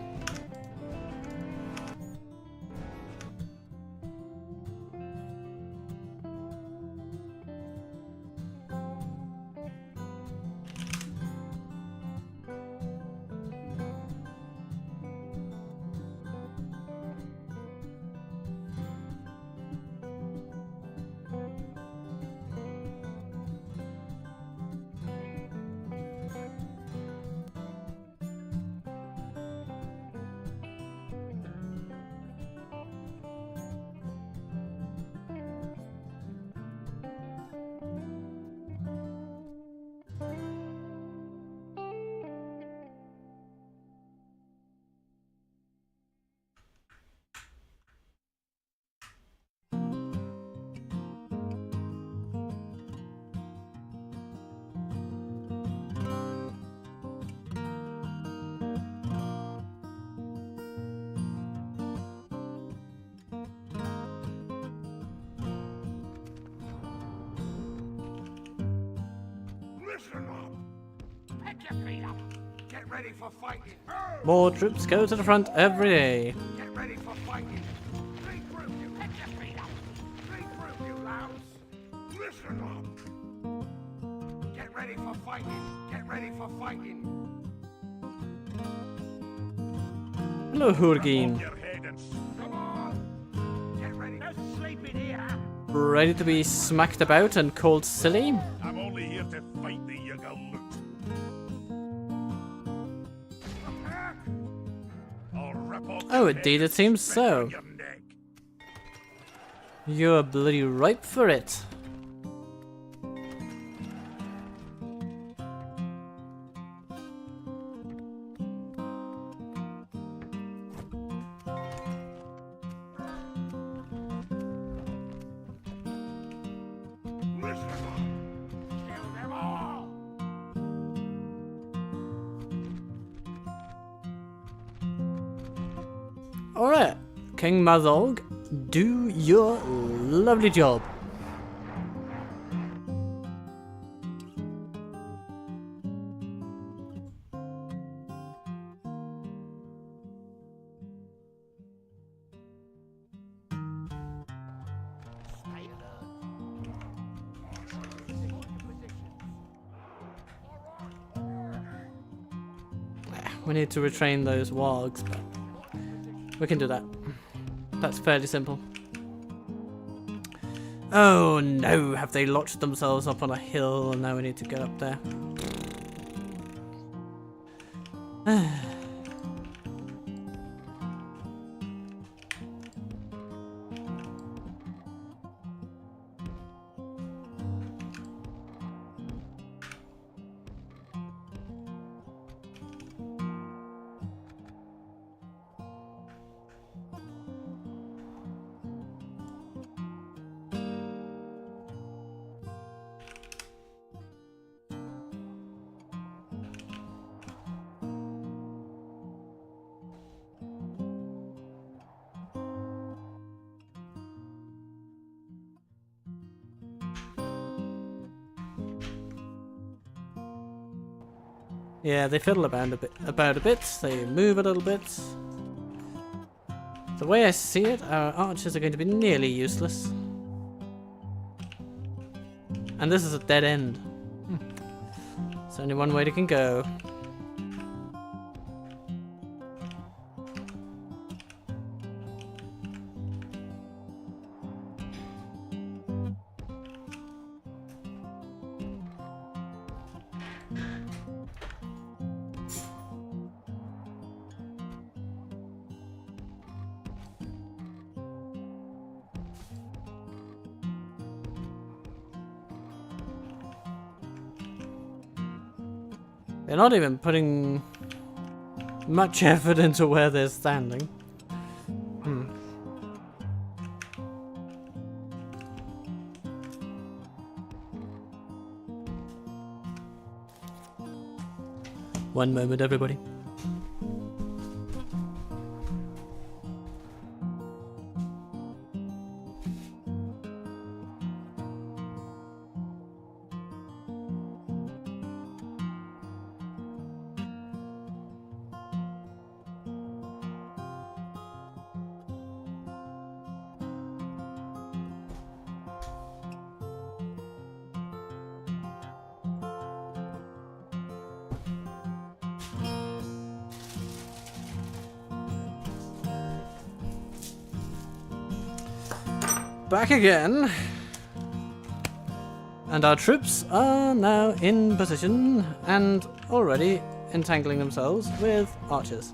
Listen up. Pick your feet up. Get ready for fighting. More troops go to the front every day. Get ready for fighting. Regroup you. Pick your feet up. Regroup you, louds. Listen up. Get ready for fighting. Get ready for fighting. Hello, Hurgin. Come on. Get ready. No sleeping here. Ready to be smacked about and called silly? I'm only here to fight the Yuggle Attack. I'll rip off Oh, your indeed, head it seems and spit so. on your neck. You're bloody ripe for it. Listen up. Kill them all. Alright, King Mazog, do your lovely job. Stay alert. We need to retrain those wargs, but we can do that. That's fairly simple. Oh no, have they launched themselves up on a hill and now we need to get up there? Yeah, they fiddle about a bit. They move a little bit. The way I see it, our archers are going to be nearly useless. And this is a dead end. There's only one way they can go. They're not even putting much effort into where they're standing. One moment, everybody. Back again. And our troops are now in position and already entangling themselves with archers.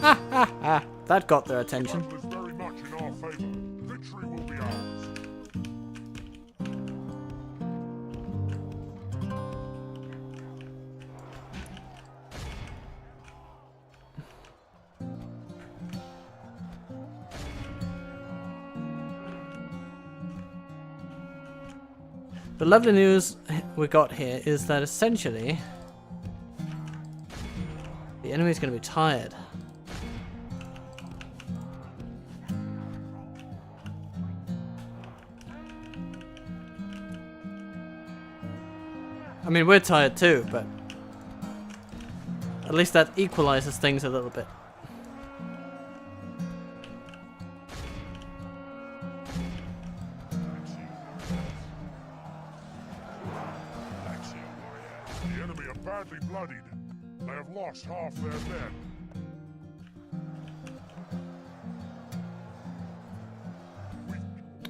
Ha ha ha! That got their attention. The battle is very much in our favor. Victory will be ours. The lovely news we got here is that essentially the enemy's going to be tired. I mean, we're tired too, but at least that equalizes things a little bit. The enemy are badly bloodied. They have lost half their men.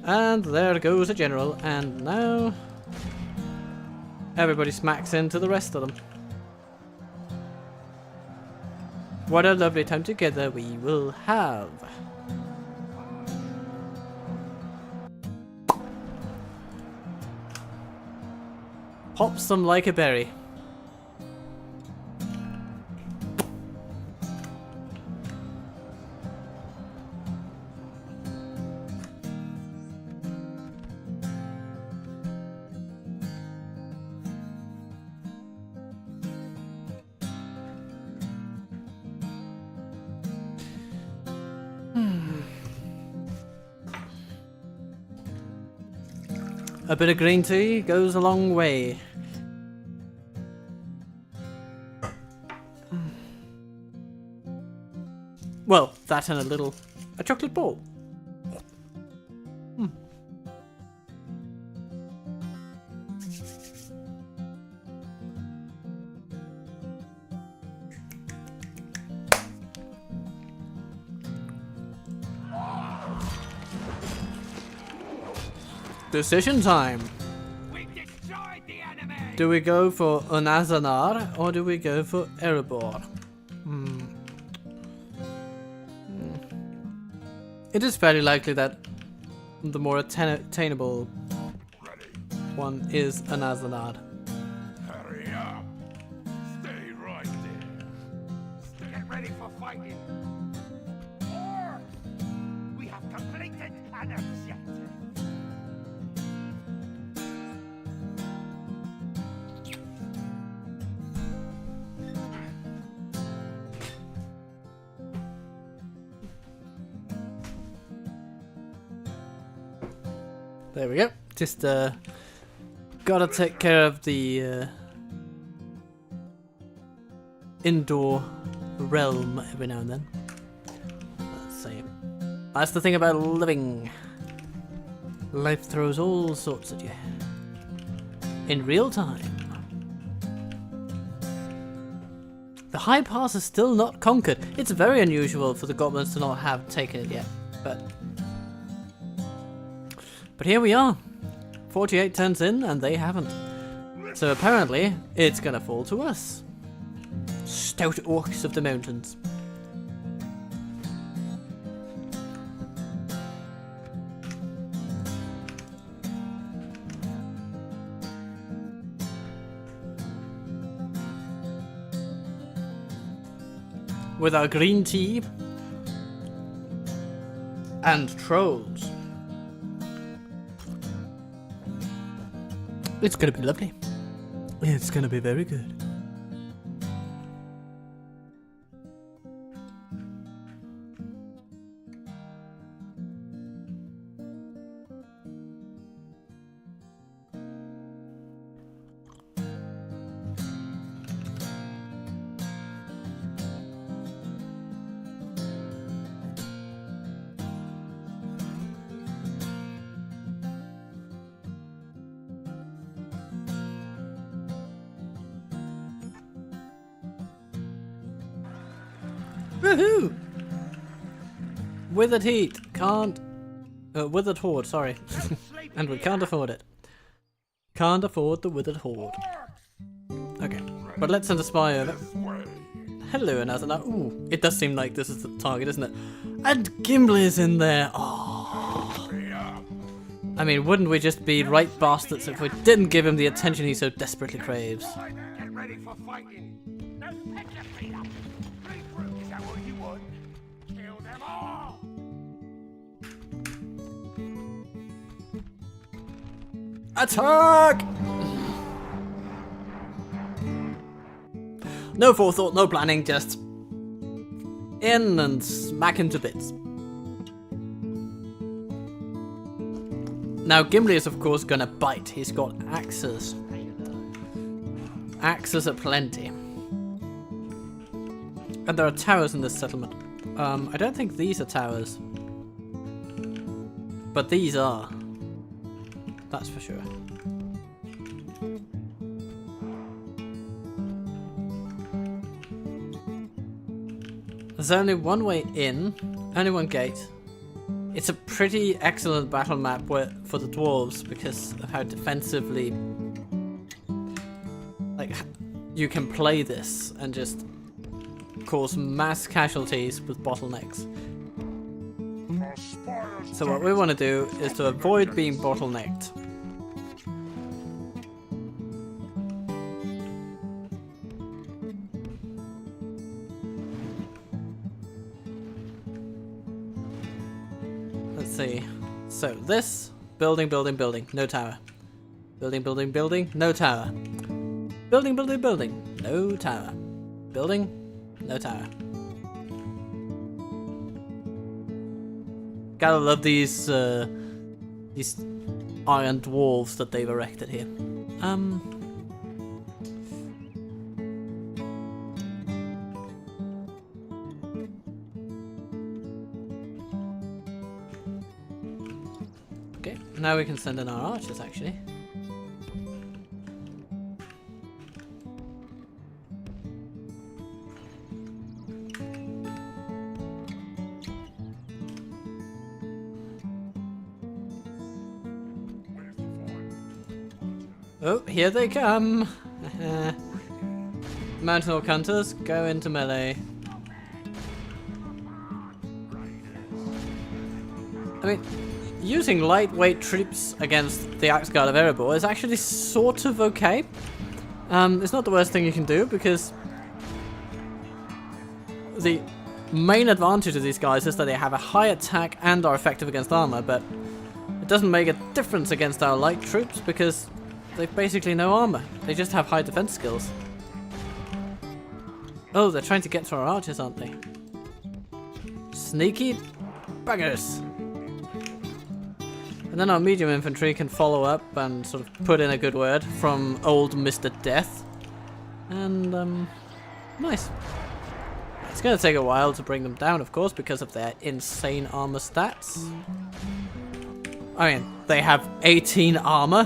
And there goes a general, and now everybody smacks into the rest of them. What a lovely time together we will have. Pops them like a berry. A bit of green tea goes a long way. Well, that and a chocolate ball. Decision time. We destroyed the enemy! Do we go for Unazanar or do we go for EreBORE? It is fairly likely that the more attainable one is Unazanar. Hurry up! Stay right there. Get ready for fighting. Orcs! We have completed an objective. There we go. Just gotta take care of the indoor realm every now and then. Let's see. That's the thing about living. Life throws all sorts at you. In real time. The High Pass is still not conquered. It's very unusual for the goblins to not have taken it yet, but here we are. 48 turns in and they haven't. So apparently it's gonna fall to us. Stout orcs of the mountains. With our green tea and trolls. It's gonna be lovely. It's gonna be very good. Woohoo! Withered heat, can't... withered horde, sorry. And we can't afford it. Can't afford the withered horde. Okay, but let's send a spy over. Hello, Anazana. Ooh, it does seem like this is the target, isn't it? And Gimli's in there. Oh. I mean, wouldn't we just be right bastards if we didn't give him the attention he so desperately craves? Get ready for fighting. Now pick your feet up. Is that what you want? Kill them all! Attack! No forethought, no planning, just in and smack him to bits. Now Gimli is of course gonna bite. He's got axes. Axes aplenty. And there are towers in this settlement. I don't think these are towers. But these are. That's for sure. There's only one way in, only one gate. It's a pretty excellent battle map for the dwarves because of how defensively you can play this and just cause mass casualties with bottlenecks. So what we want to do is to avoid being bottlenecked. Let's see. So this building, building, building, no tower. Building, building, building, no tower. Building, building, building, no tower. Building, no tower. Gotta love these iron dwarves that they've erected here. Okay, now we can send in our archers actually. Oh, here they come. Mountain Orc Hunters, go into melee. I mean, using lightweight troops against the Axe Guard of EreBORE is actually sort of okay. It's not the worst thing you can do, because the main advantage of these guys is that they have a high attack and are effective against armor, but it doesn't make a difference against our light troops because they've basically no armor. They just have high defense skills. Oh, they're trying to get to our archers, aren't they? Sneaky buggers. And then our medium infantry can follow up and sort of put in a good word from old Mr. Death. And, nice. It's going to take a while to bring them down, of course, because of their insane armor stats. I mean, they have 18 armor.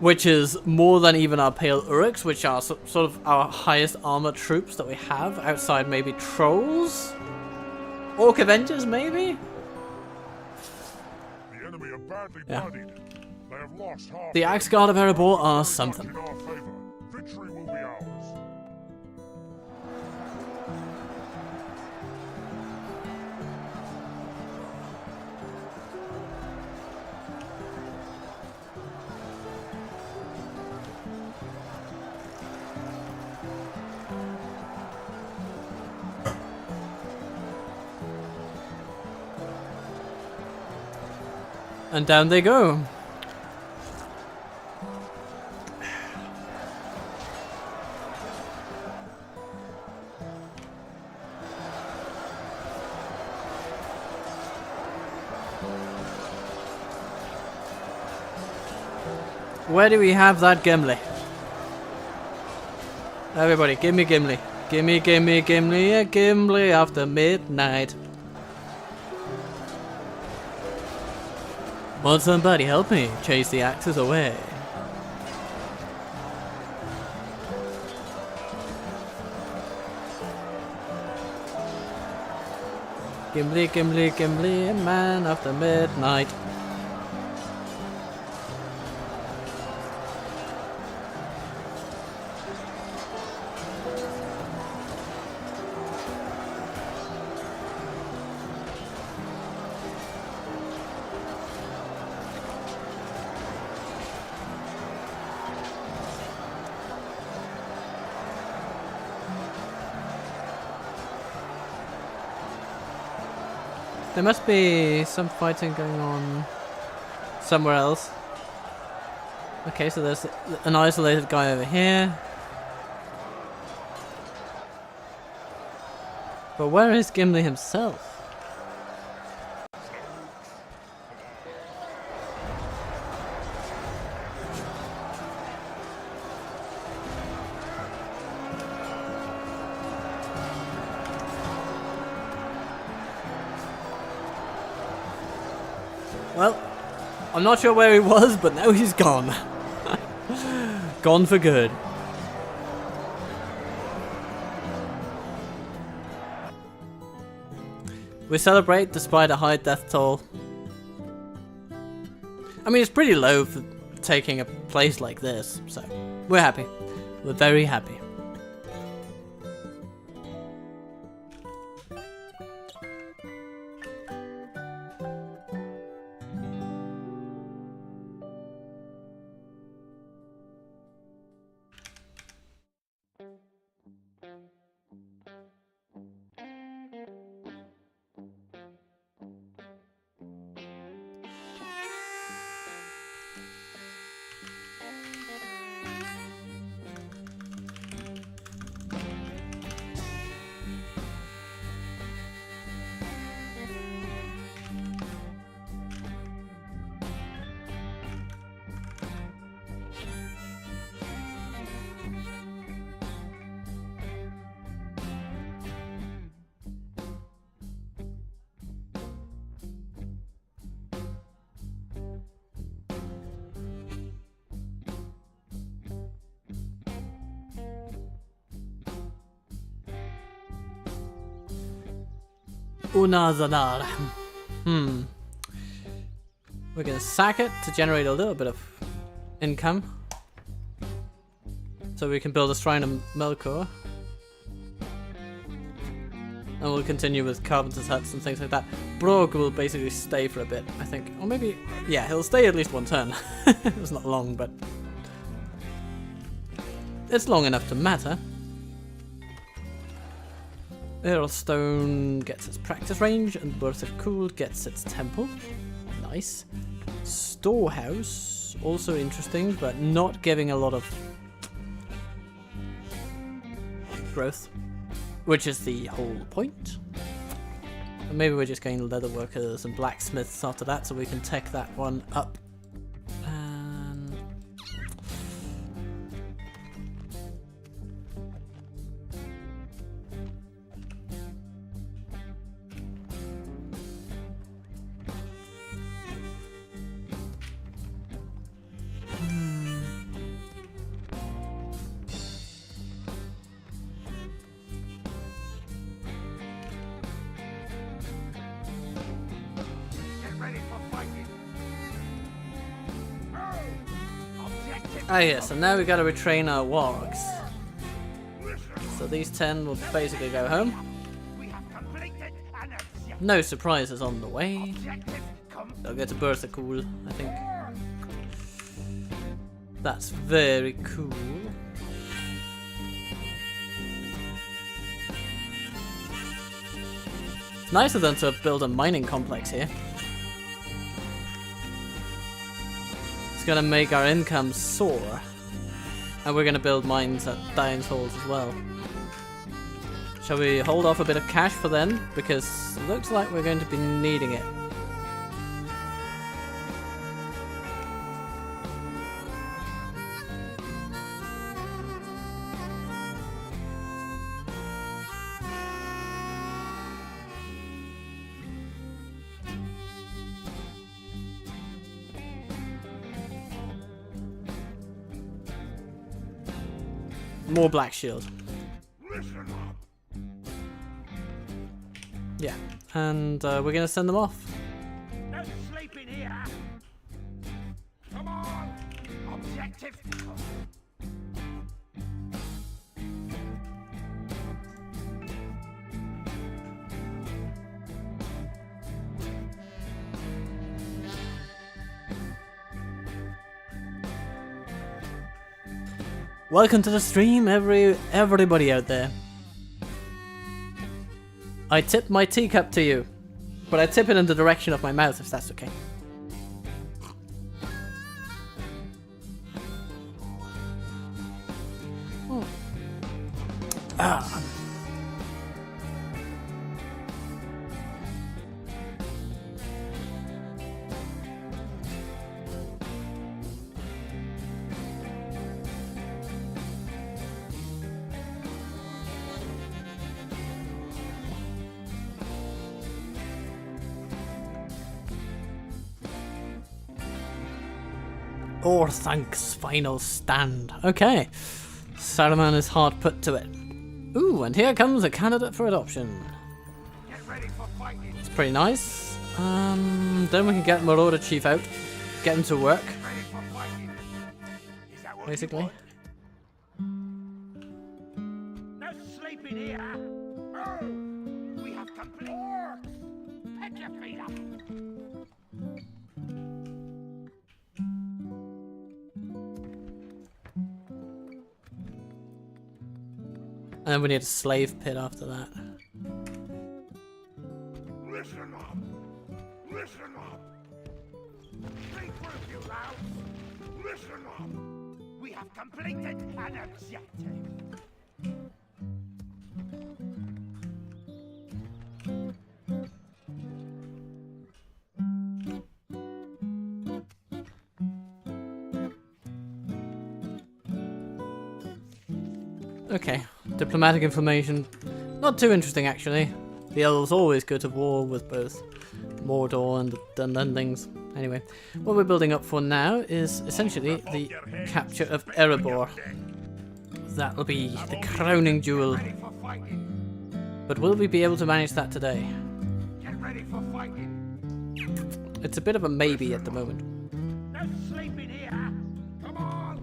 Which is more than even our Pale Orcs, which are sort of our highest armor troops that we have, outside maybe Trolls? Orc Avengers, maybe? The enemy are badly bloodied. They have lost half. The Axe Guard of EreBORE are something. In our favor. Victory will be ours. And down they go. Where do we have that Gimli? Everybody, give me Gimli. Gimme, gimme, Gimli, a Gimli after midnight. Won't somebody help me chase the axes away? Gimli, Gimli, Gimli, a man after midnight. There must be some fighting going on somewhere else. Okay, so there's an isolated guy over here. But where is Gimli himself? Well, I'm not sure where he was, but now he's gone. Gone for good. We celebrate despite a high death toll. I mean, it's pretty low for taking a place like this, so we're happy. We're very happy. Unazanar. We're gonna sack it to generate a little bit of income. So we can build a shrine of Melkor. And we'll continue with carpenter's huts and things like that. Brog will basically stay for a bit, I think. Or maybe, yeah, he'll stay at least one turn. It's not long, but it's long enough to matter. Earlstone gets its practice range, and Birth of Cool gets its temple. Nice. Storehouse, also interesting, but not giving a lot of growth. Which is the whole point. And maybe we're just getting leather workers and blacksmiths after that, so we can tech that one up. And ah yes, and now we gotta retrain our wargs. So these 10 will basically go home. No surprises on the way. They'll get to Birth of Cool, I think. That's very cool. It's nice of them to build a mining complex here. It's gonna make our income soar. And we're gonna build mines at Dian's Halls as well. Shall we hold off a bit of cash for then? Because it looks like we're going to be needing it. More Black Shield. Yeah, and we're gonna send them off. No sleeping here. Come on, objective. Welcome to the stream, everybody out there. I tip my teacup to you, but I tip it in the direction of my mouth, if that's okay. Oh. Ah. Orthank's final stand. Okay. Saruman is hard put to it. Ooh, and here comes a candidate for adoption. Get ready for fighting. It's pretty nice. Then we can get Marauder Chief out. Get him to work. Ready for fighting. Is that what you Basically. want? No sleeping here. Oh, we have complete orcs. Pick your feet up. And then we need a slave pit after that. Listen up. Listen up. Think with you, lads. Listen up. We have completed an objective. Okay, diplomatic information. Not too interesting, actually. The elves always go to war with both Mordor and the Dunlendings. Anyway, what we're building up for now is essentially the capture of EreBORE. That'll be the crowning jewel. Ready for fighting. But will we be able to manage that today? Get ready for fighting. It's a bit of a maybe at the moment. No sleeping here. Come on.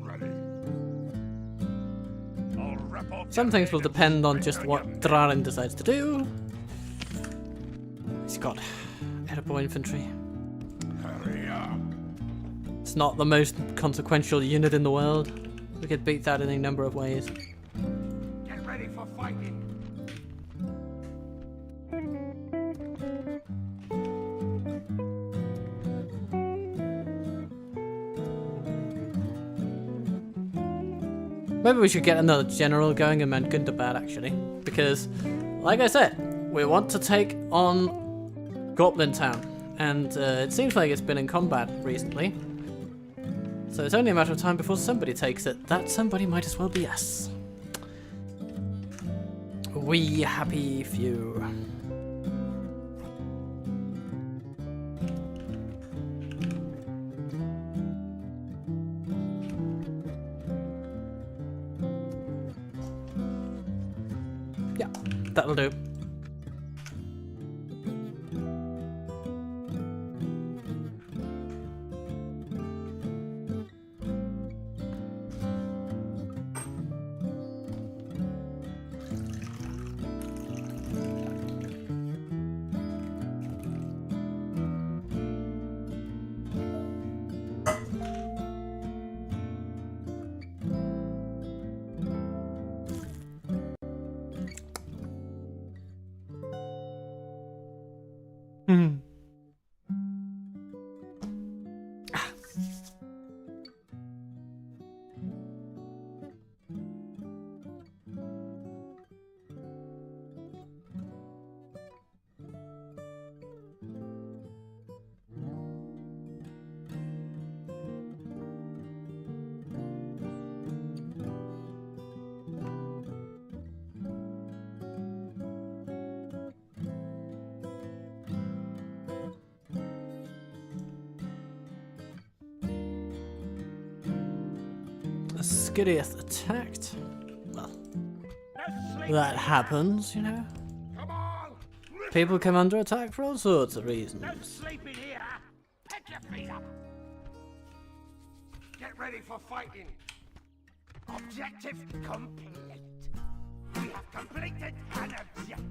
Ready. I'll wrap up Some things will depend on just what Drarin decides to do. He's got EreBORE infantry. Hurry up. It's not the most consequential unit in the world. We could beat that in a number of ways. Get ready for fighting. Maybe we should get another general going in Gundabad, actually. Because, like I said, we want to take on Goblin Town. And it seems like it's been in combat recently. So it's only a matter of time before somebody takes it. That somebody might as well be us. We happy few. Yeah, that'll do. Hmm. Sassiest attacked. Well, that happens, you know. Come on. People come under attack for all sorts of No reasons. sleeping here. Pick your feet up. Get ready for fighting. Objective complete. We have completed an objective.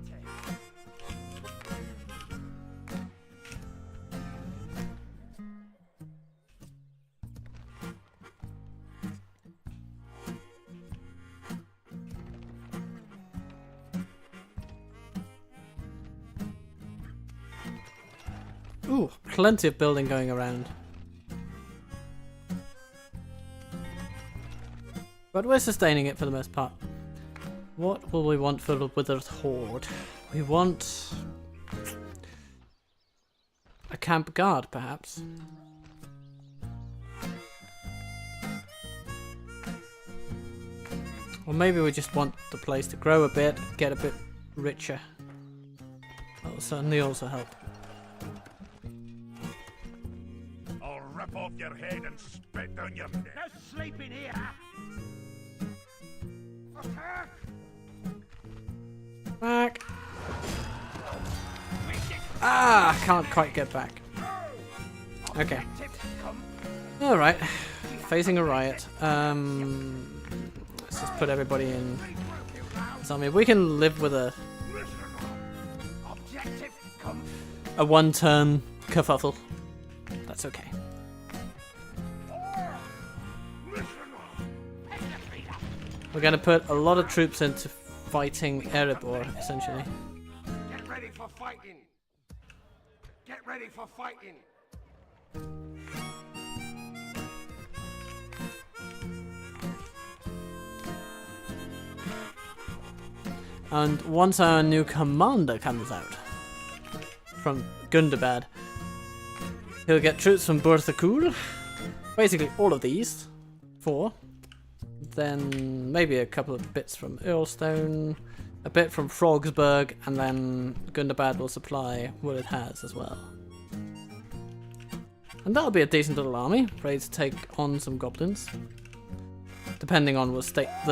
Ooh, plenty of building going around. But we're sustaining it for the most part. What will we want for the Withered Horde? We want a camp guard, perhaps. Or maybe we just want the place to grow a bit, get a bit richer. That will certainly also help. I'll rip off your head and spit down your neck. No sleeping here. Attack. Back! Ah, can't quite get back. Okay. Alright. Facing a riot. Let's just put everybody in. So, I mean, we can live with a one-turn kerfuffle. That's okay. We're going to put a lot of troops into fighting EreBORE, essentially. Get ready for fighting. Get ready for fighting. And once our new commander comes out from Gundabad, he'll get troops from Borthakul. Basically all of these. 4. Then maybe a couple of bits from Earlstone, a bit from Frogsburg, and then Gundabad will supply what it has as well. And that'll be a decent little army, ready to take on some goblins. Depending on the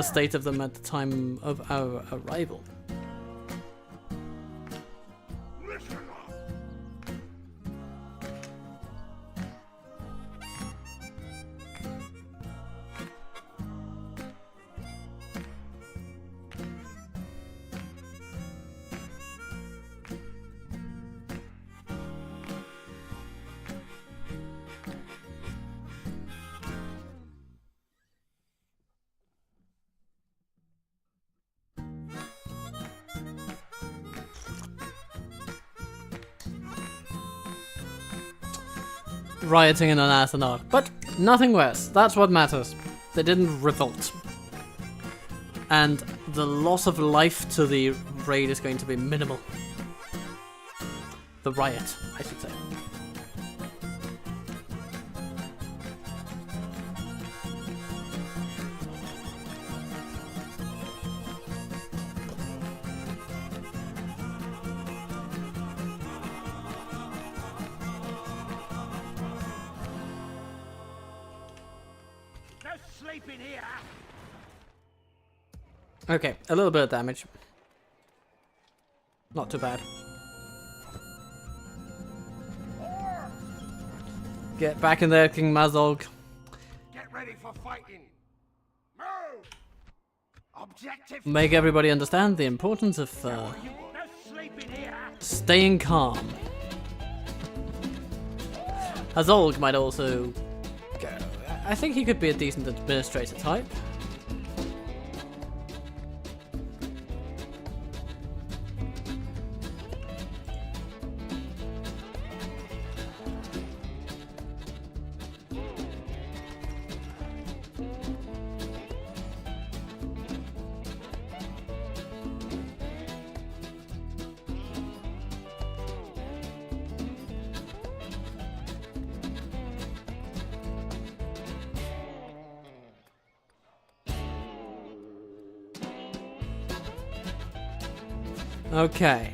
state of them at the time of our arrival. Listen up. Rioting in an Athanar, but nothing worse. That's what matters. They didn't revolt. And the loss of life to the raid is going to be minimal. The riot, I should say. No sleeping here. Okay, a little bit of damage. Not too bad. Get back in there, King Mazog. Get ready for fighting. Move. Objective. Make everybody understand the importance of No sleeping here. staying calm. Azolg might also go. I think he could be a decent administrator type. Okay.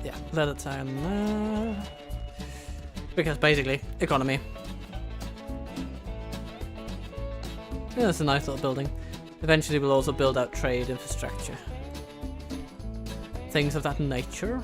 Yeah, let it turn there. Because basically, economy. Yeah, that's a nice little building. Eventually we'll also build out trade infrastructure. Things of that nature.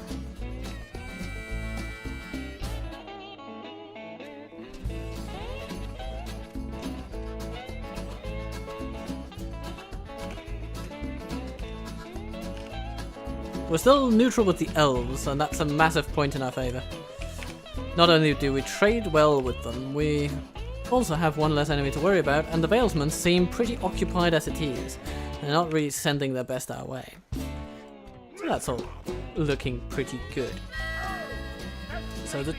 We're still neutral with the elves, and that's a massive point in our favour. Not only do we trade well with them, we also have one less enemy to worry about, and the Valesmen seem pretty occupied as it is. They're not really sending their best our way. So that's all looking pretty good. So the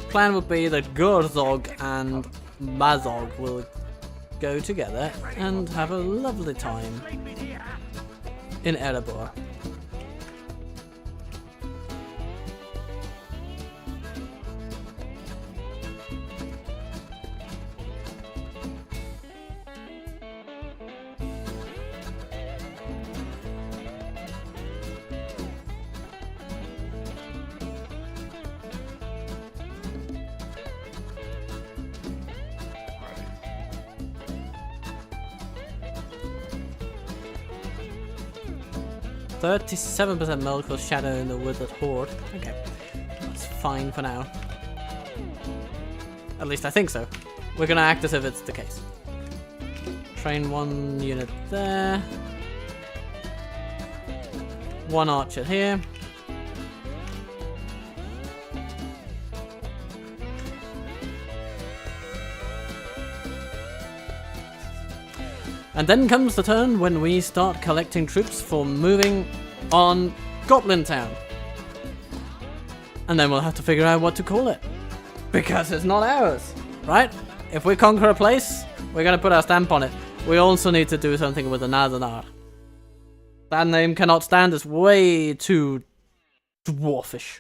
plan would be that Gurzog and Mazog will go together and have a lovely time in EreBORE. %37% medical shadow in the withered horde. Okay, that's fine for now. At least I think so. We're gonna act as if it's the case. Train one unit there. One archer here. And then comes the turn when we start collecting troops for moving on Goblin Town. And then we'll have to figure out what to call it. Because it's not ours, right? If we conquer a place, we're going to put our stamp on it. We also need to do something with the Nazanar. That name cannot stand, it's way too dwarfish.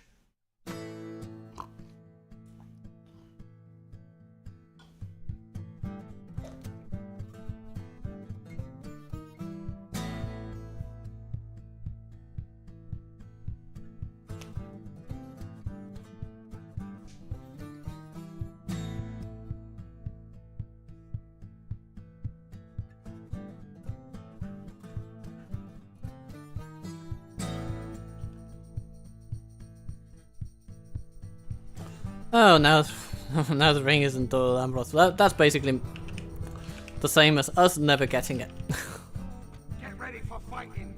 Oh, now now the ring isn't Dol Ambrose. That's basically the same as us never getting it. Get ready for fighting.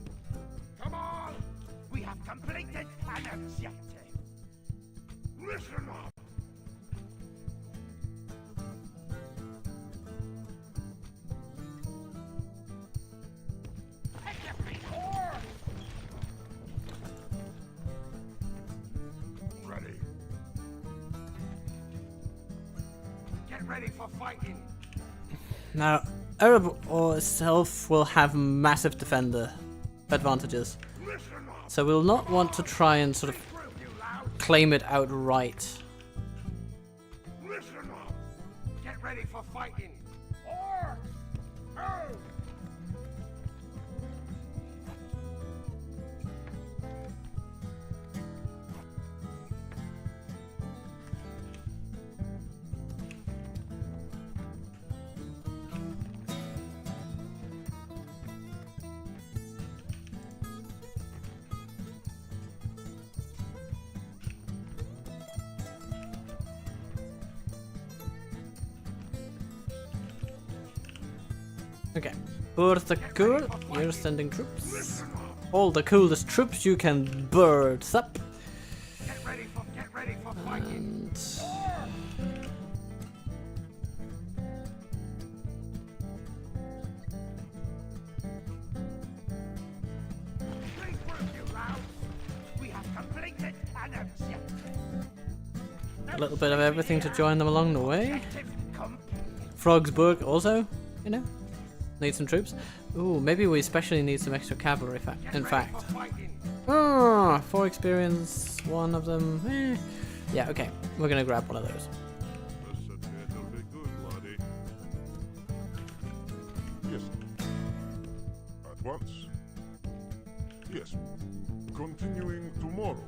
Come on! We have completed an objective. Listen up! Take your feet, orcs! Ready. Get ready for fighting. Now, EreBOREs itself will have massive defender advantages, Listen up! so we'll not want to try and sort of Through you loud! claim it outright. Listen up! Get ready for fighting! Orcs! Oh! Okay. Cool. You're sending troops. All the coolest troops you can birds up. Get ready for fighting! And Please through you loud! We have completed an objective. a little bit of everything to join them along the way. Objective complete. Frogsburg also, you know, need some troops. Ooh, maybe we especially need some extra cavalry. In fact, For fighting. 4 experience, 1 of them. Yeah, okay, we're gonna grab one of those. It'll be good, laddie. Yes. At once. Yes. Continuing tomorrow.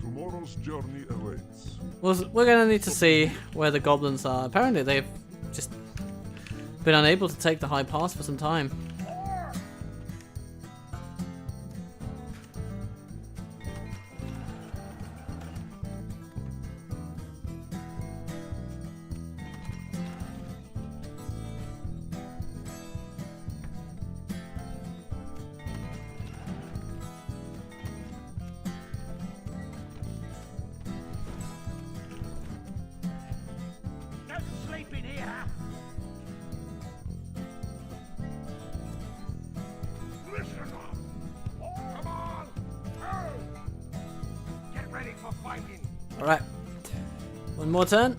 Tomorrow's journey awaits. Well, we're gonna need to see where the goblins are. Apparently, they've just been unable to take the high pass for some time. Don't sleep in here! Listen up! Come on! Oh! Get ready for fighting! Alright. One more turn.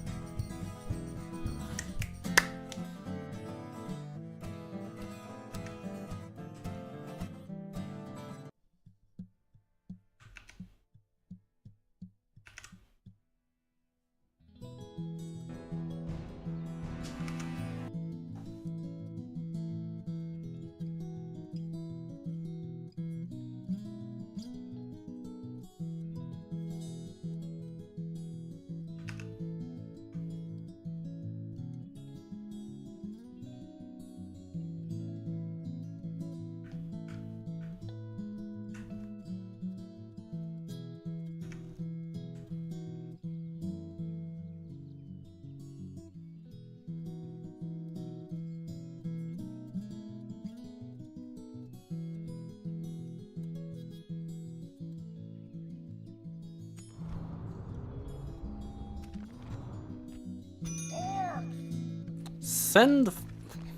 Send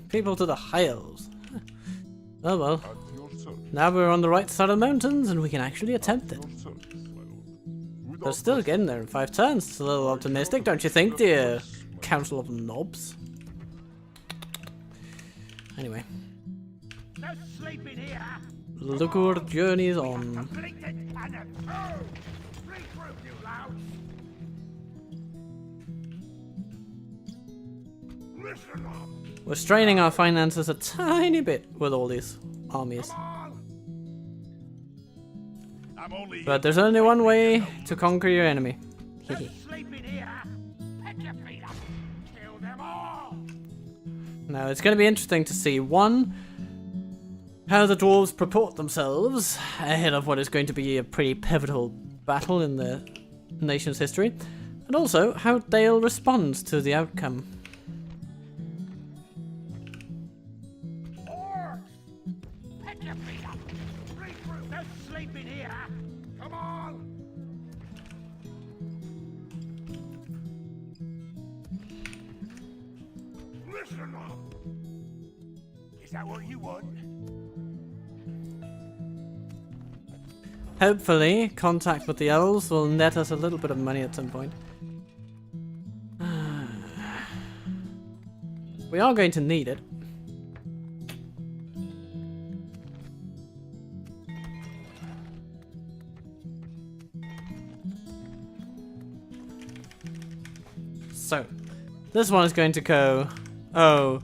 people to the Hiles. Oh well. At your service. Now we're on the right side of the mountains and we can actually attempt it. Your service, my lord. But still getting there in 5 turns. It's a little optimistic, don't you think, dear Council of Knobs? Anyway, Don't sleep in here! look our journeys on. Completed an oh! Regroup, you loud! Listen up! We're straining our finances a tiny bit with all these armies. I'm only But there's only one way to conquer your enemy. Don't sleep in here! Pick your feet up! Kill them all! Now, it's going to be interesting to see, one, how the dwarves purport themselves ahead of what is going to be a pretty pivotal battle in the nation's history, and also how they'll respond to the outcome. Orcs! Pick your feet up! Regroup! No sleeping here! Come on! Listen up! Is that what you want? Hopefully, contact with the elves will net us a little bit of money at some point. We are going to need it. So, this one is going to go... Oh.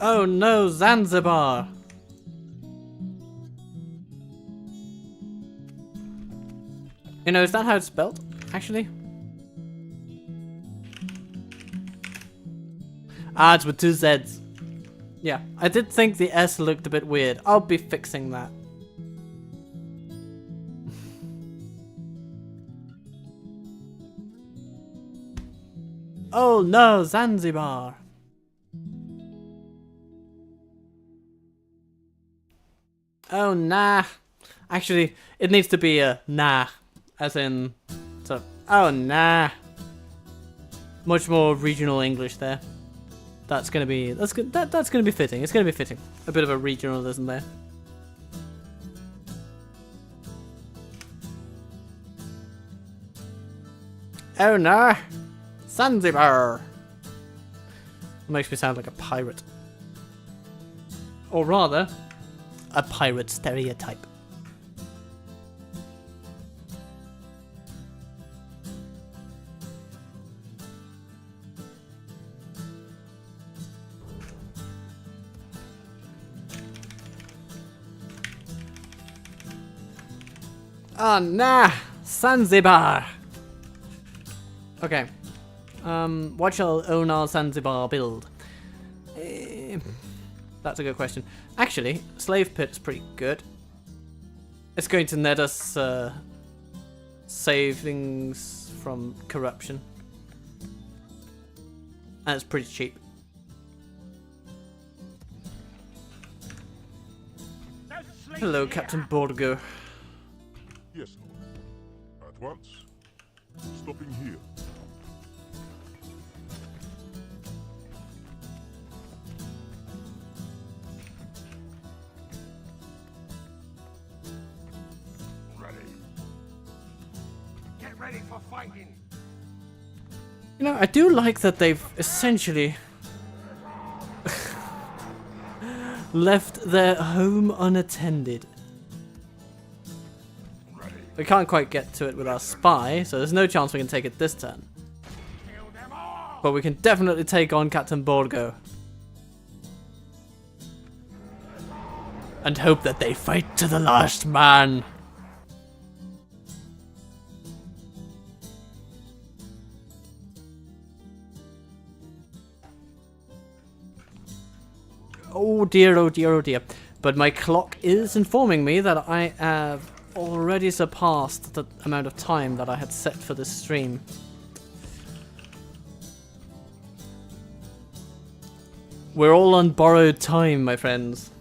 Oh no, Zanzibar! You know, is that how it's spelled, actually? Ah, it's with 2 Z's. Yeah, I did think the S looked a bit weird. I'll be fixing that. Oh no, Zanzibar! Oh nah. Actually, it needs to be a nah. As in, sort of, oh nah. Much more regional English there. That's gonna be, that's gonna be fitting. It's gonna be fitting. A bit of a regionalism there. Oh no, Zanzibar. Makes me sound like a pirate. Or rather, a pirate stereotype. Oh nah, Zanzibar. Okay. What shall own our Zanzibar build? That's a good question. Actually, Slave Pit is pretty good. It's going to net us savings from corruption. And it's pretty cheap. Hello, Captain Borgo. Yes, Lord. At once. Stopping here. Ready. Get ready for fighting. You know, I do like that they've essentially left their home unattended. We can't quite get to it with our spy, so there's no chance we can take it this turn. Kill them all. But we can definitely take on Captain Borgo. And hope that they fight to the last man. Oh dear, oh dear, oh dear. But my clock is informing me that I have already surpassed the amount of time that I had set for this stream. We're all on borrowed time, my friends.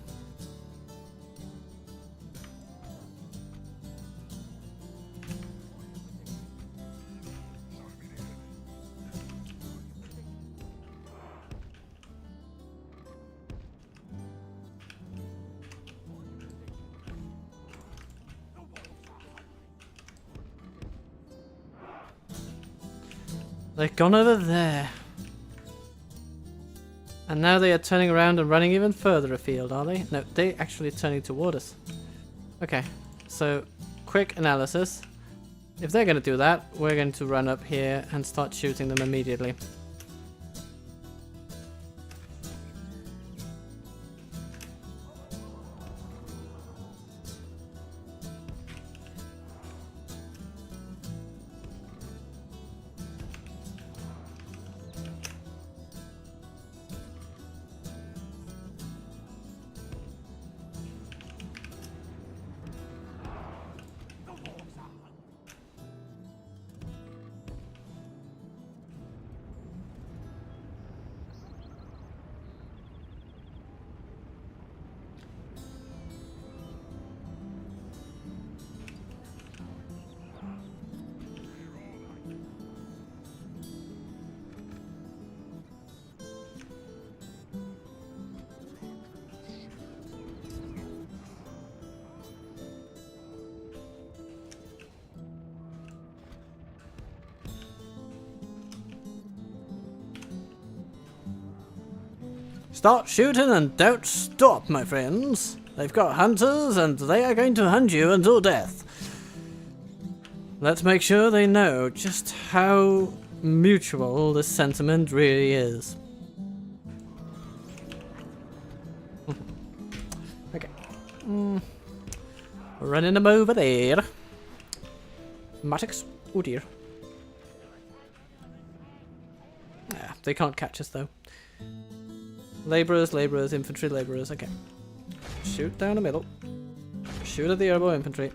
They've gone over there. And now they are turning around and running even further afield, are they? No, they're actually turning toward us. Okay, so quick analysis. If they're going to do that, we're going to run up here and start shooting them immediately. Start shooting and don't stop, my friends. They've got hunters and they are going to hunt you until death. Let's make sure they know just how mutual this sentiment really is. Okay. Running them over there. Mattocks. Oh dear. Yeah, they can't catch us though. Labourers, labourers, infantry, labourers. Okay. Shoot down the middle. Shoot at the EreBORE infantry.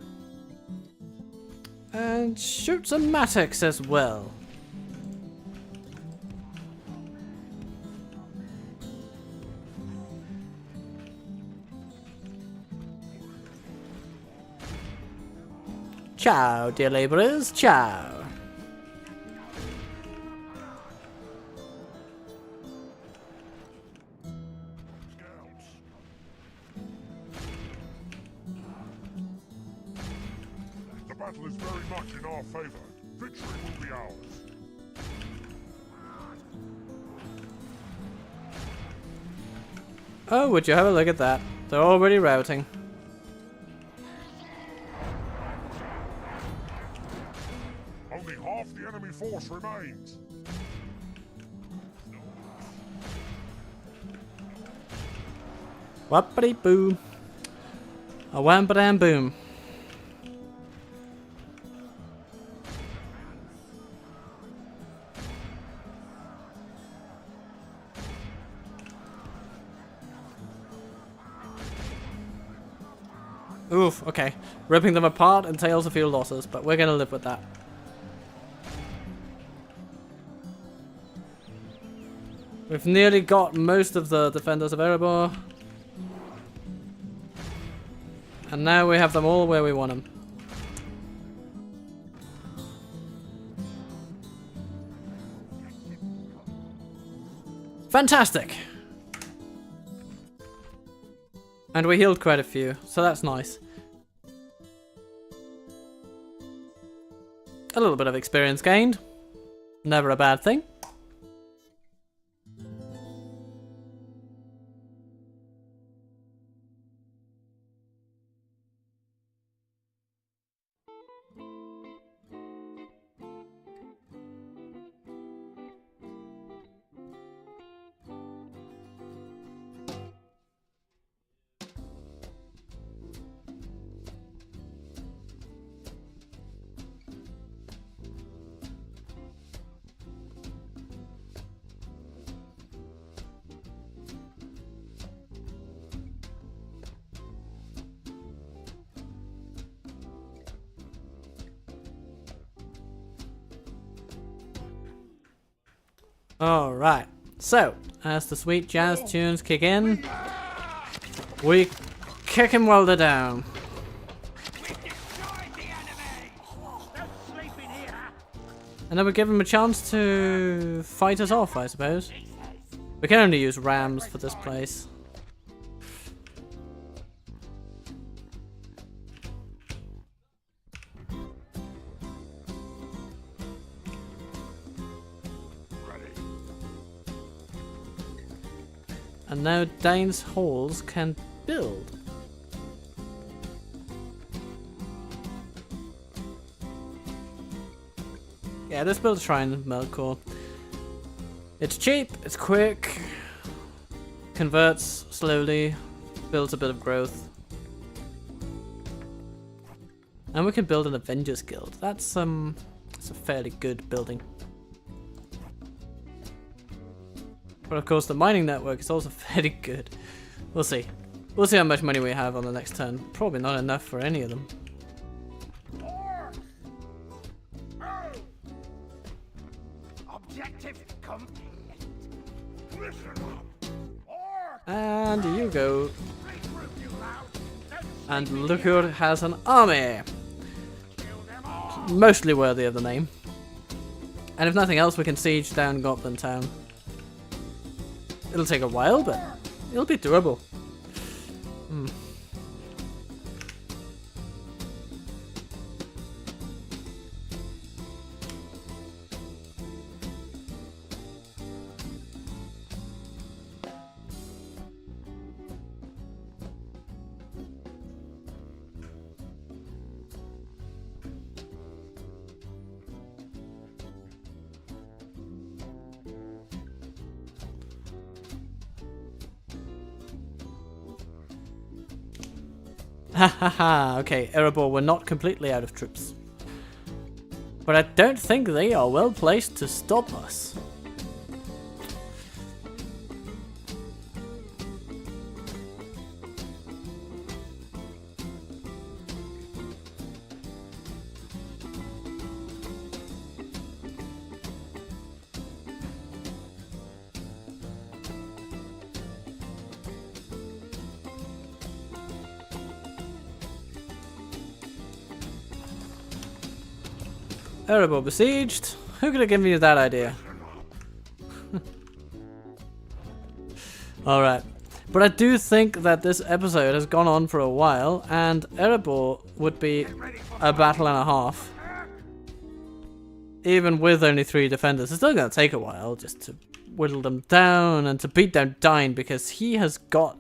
And shoot some Mattocks as well. Ciao, dear labourers. Ciao. The battle is very much in our favor. Victory will be ours. Oh, would you have a look at that? They're already routing. Only half the enemy force remains. Whoppity boom. A wham ba boom. Oof, okay. Ripping them apart entails a few losses, but we're gonna live with that. We've nearly got most of the defenders of EreBORE. And now we have them all where we want them. Fantastic! And we healed quite a few, so that's nice. A little bit of experience gained. Never a bad thing. Alright, so, as the sweet jazz tunes kick in, we kick him while they're down. And then we give him a chance to fight us off, I suppose. We can only use rams for this place. And now Dane's halls can build. Yeah, let's build a shrine of Melkor. It's cheap, it's quick, converts slowly, builds a bit of growth. And we can build an Avengers Guild. That's a fairly good building. But of course the mining network is also fairly good. We'll see. We'll see how much money we have on the next turn. Probably not enough for any of them. Objective complete. And you go. And Lukur has an army. Mostly worthy of the name. And if nothing else, we can siege down Goblin Town. It'll take a while, but it'll be doable. Ha ha ha. Okay, EreBORE, we're not completely out of troops. But I don't think they are well placed to stop us. EreBORE besieged. Who could have given you that idea? Alright. But I do think that this episode has gone on for a while, and EreBORE would be a battle and a half. Even with only 3 defenders. It's still going to take a while just to whittle them down and to beat down Dine, because he has got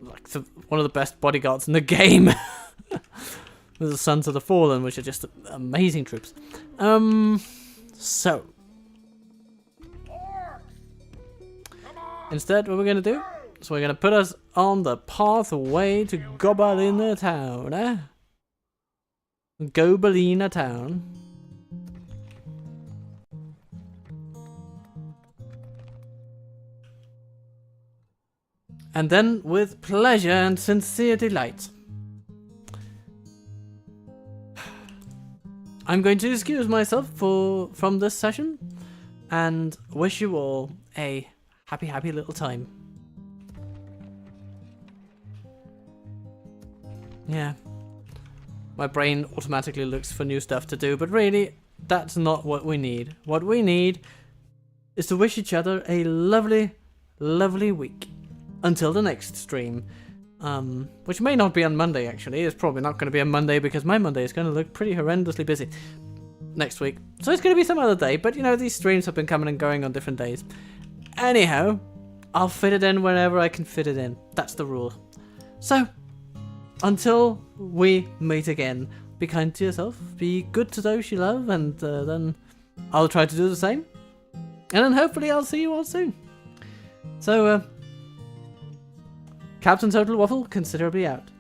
like one of the best bodyguards in the game. With the Sons of the Fallen, which are just amazing troops. So. Instead, what we're going to do is we're going to put us on the pathway to Gobalina Town, eh? Gobalina Town. And then, with pleasure and sincere delight, I'm going to excuse myself from this session and wish you all a happy little time. Yeah. My brain automatically looks for new stuff to do, but really, that's not what we need. What we need is to wish each other a lovely week. Until the next stream. Which may not be on Monday, actually. It's probably not going to be on Monday because my Monday is going to look pretty horrendously busy next week. So it's going to be some other day, but you know, these streams have been coming and going on different days. Anyhow, I'll fit it in wherever I can fit it in. That's the rule. So, until we meet again, be kind to yourself, be good to those you love, and then I'll try to do the same. And then hopefully I'll see you all soon. So, Captain Total Waffle, considerably out.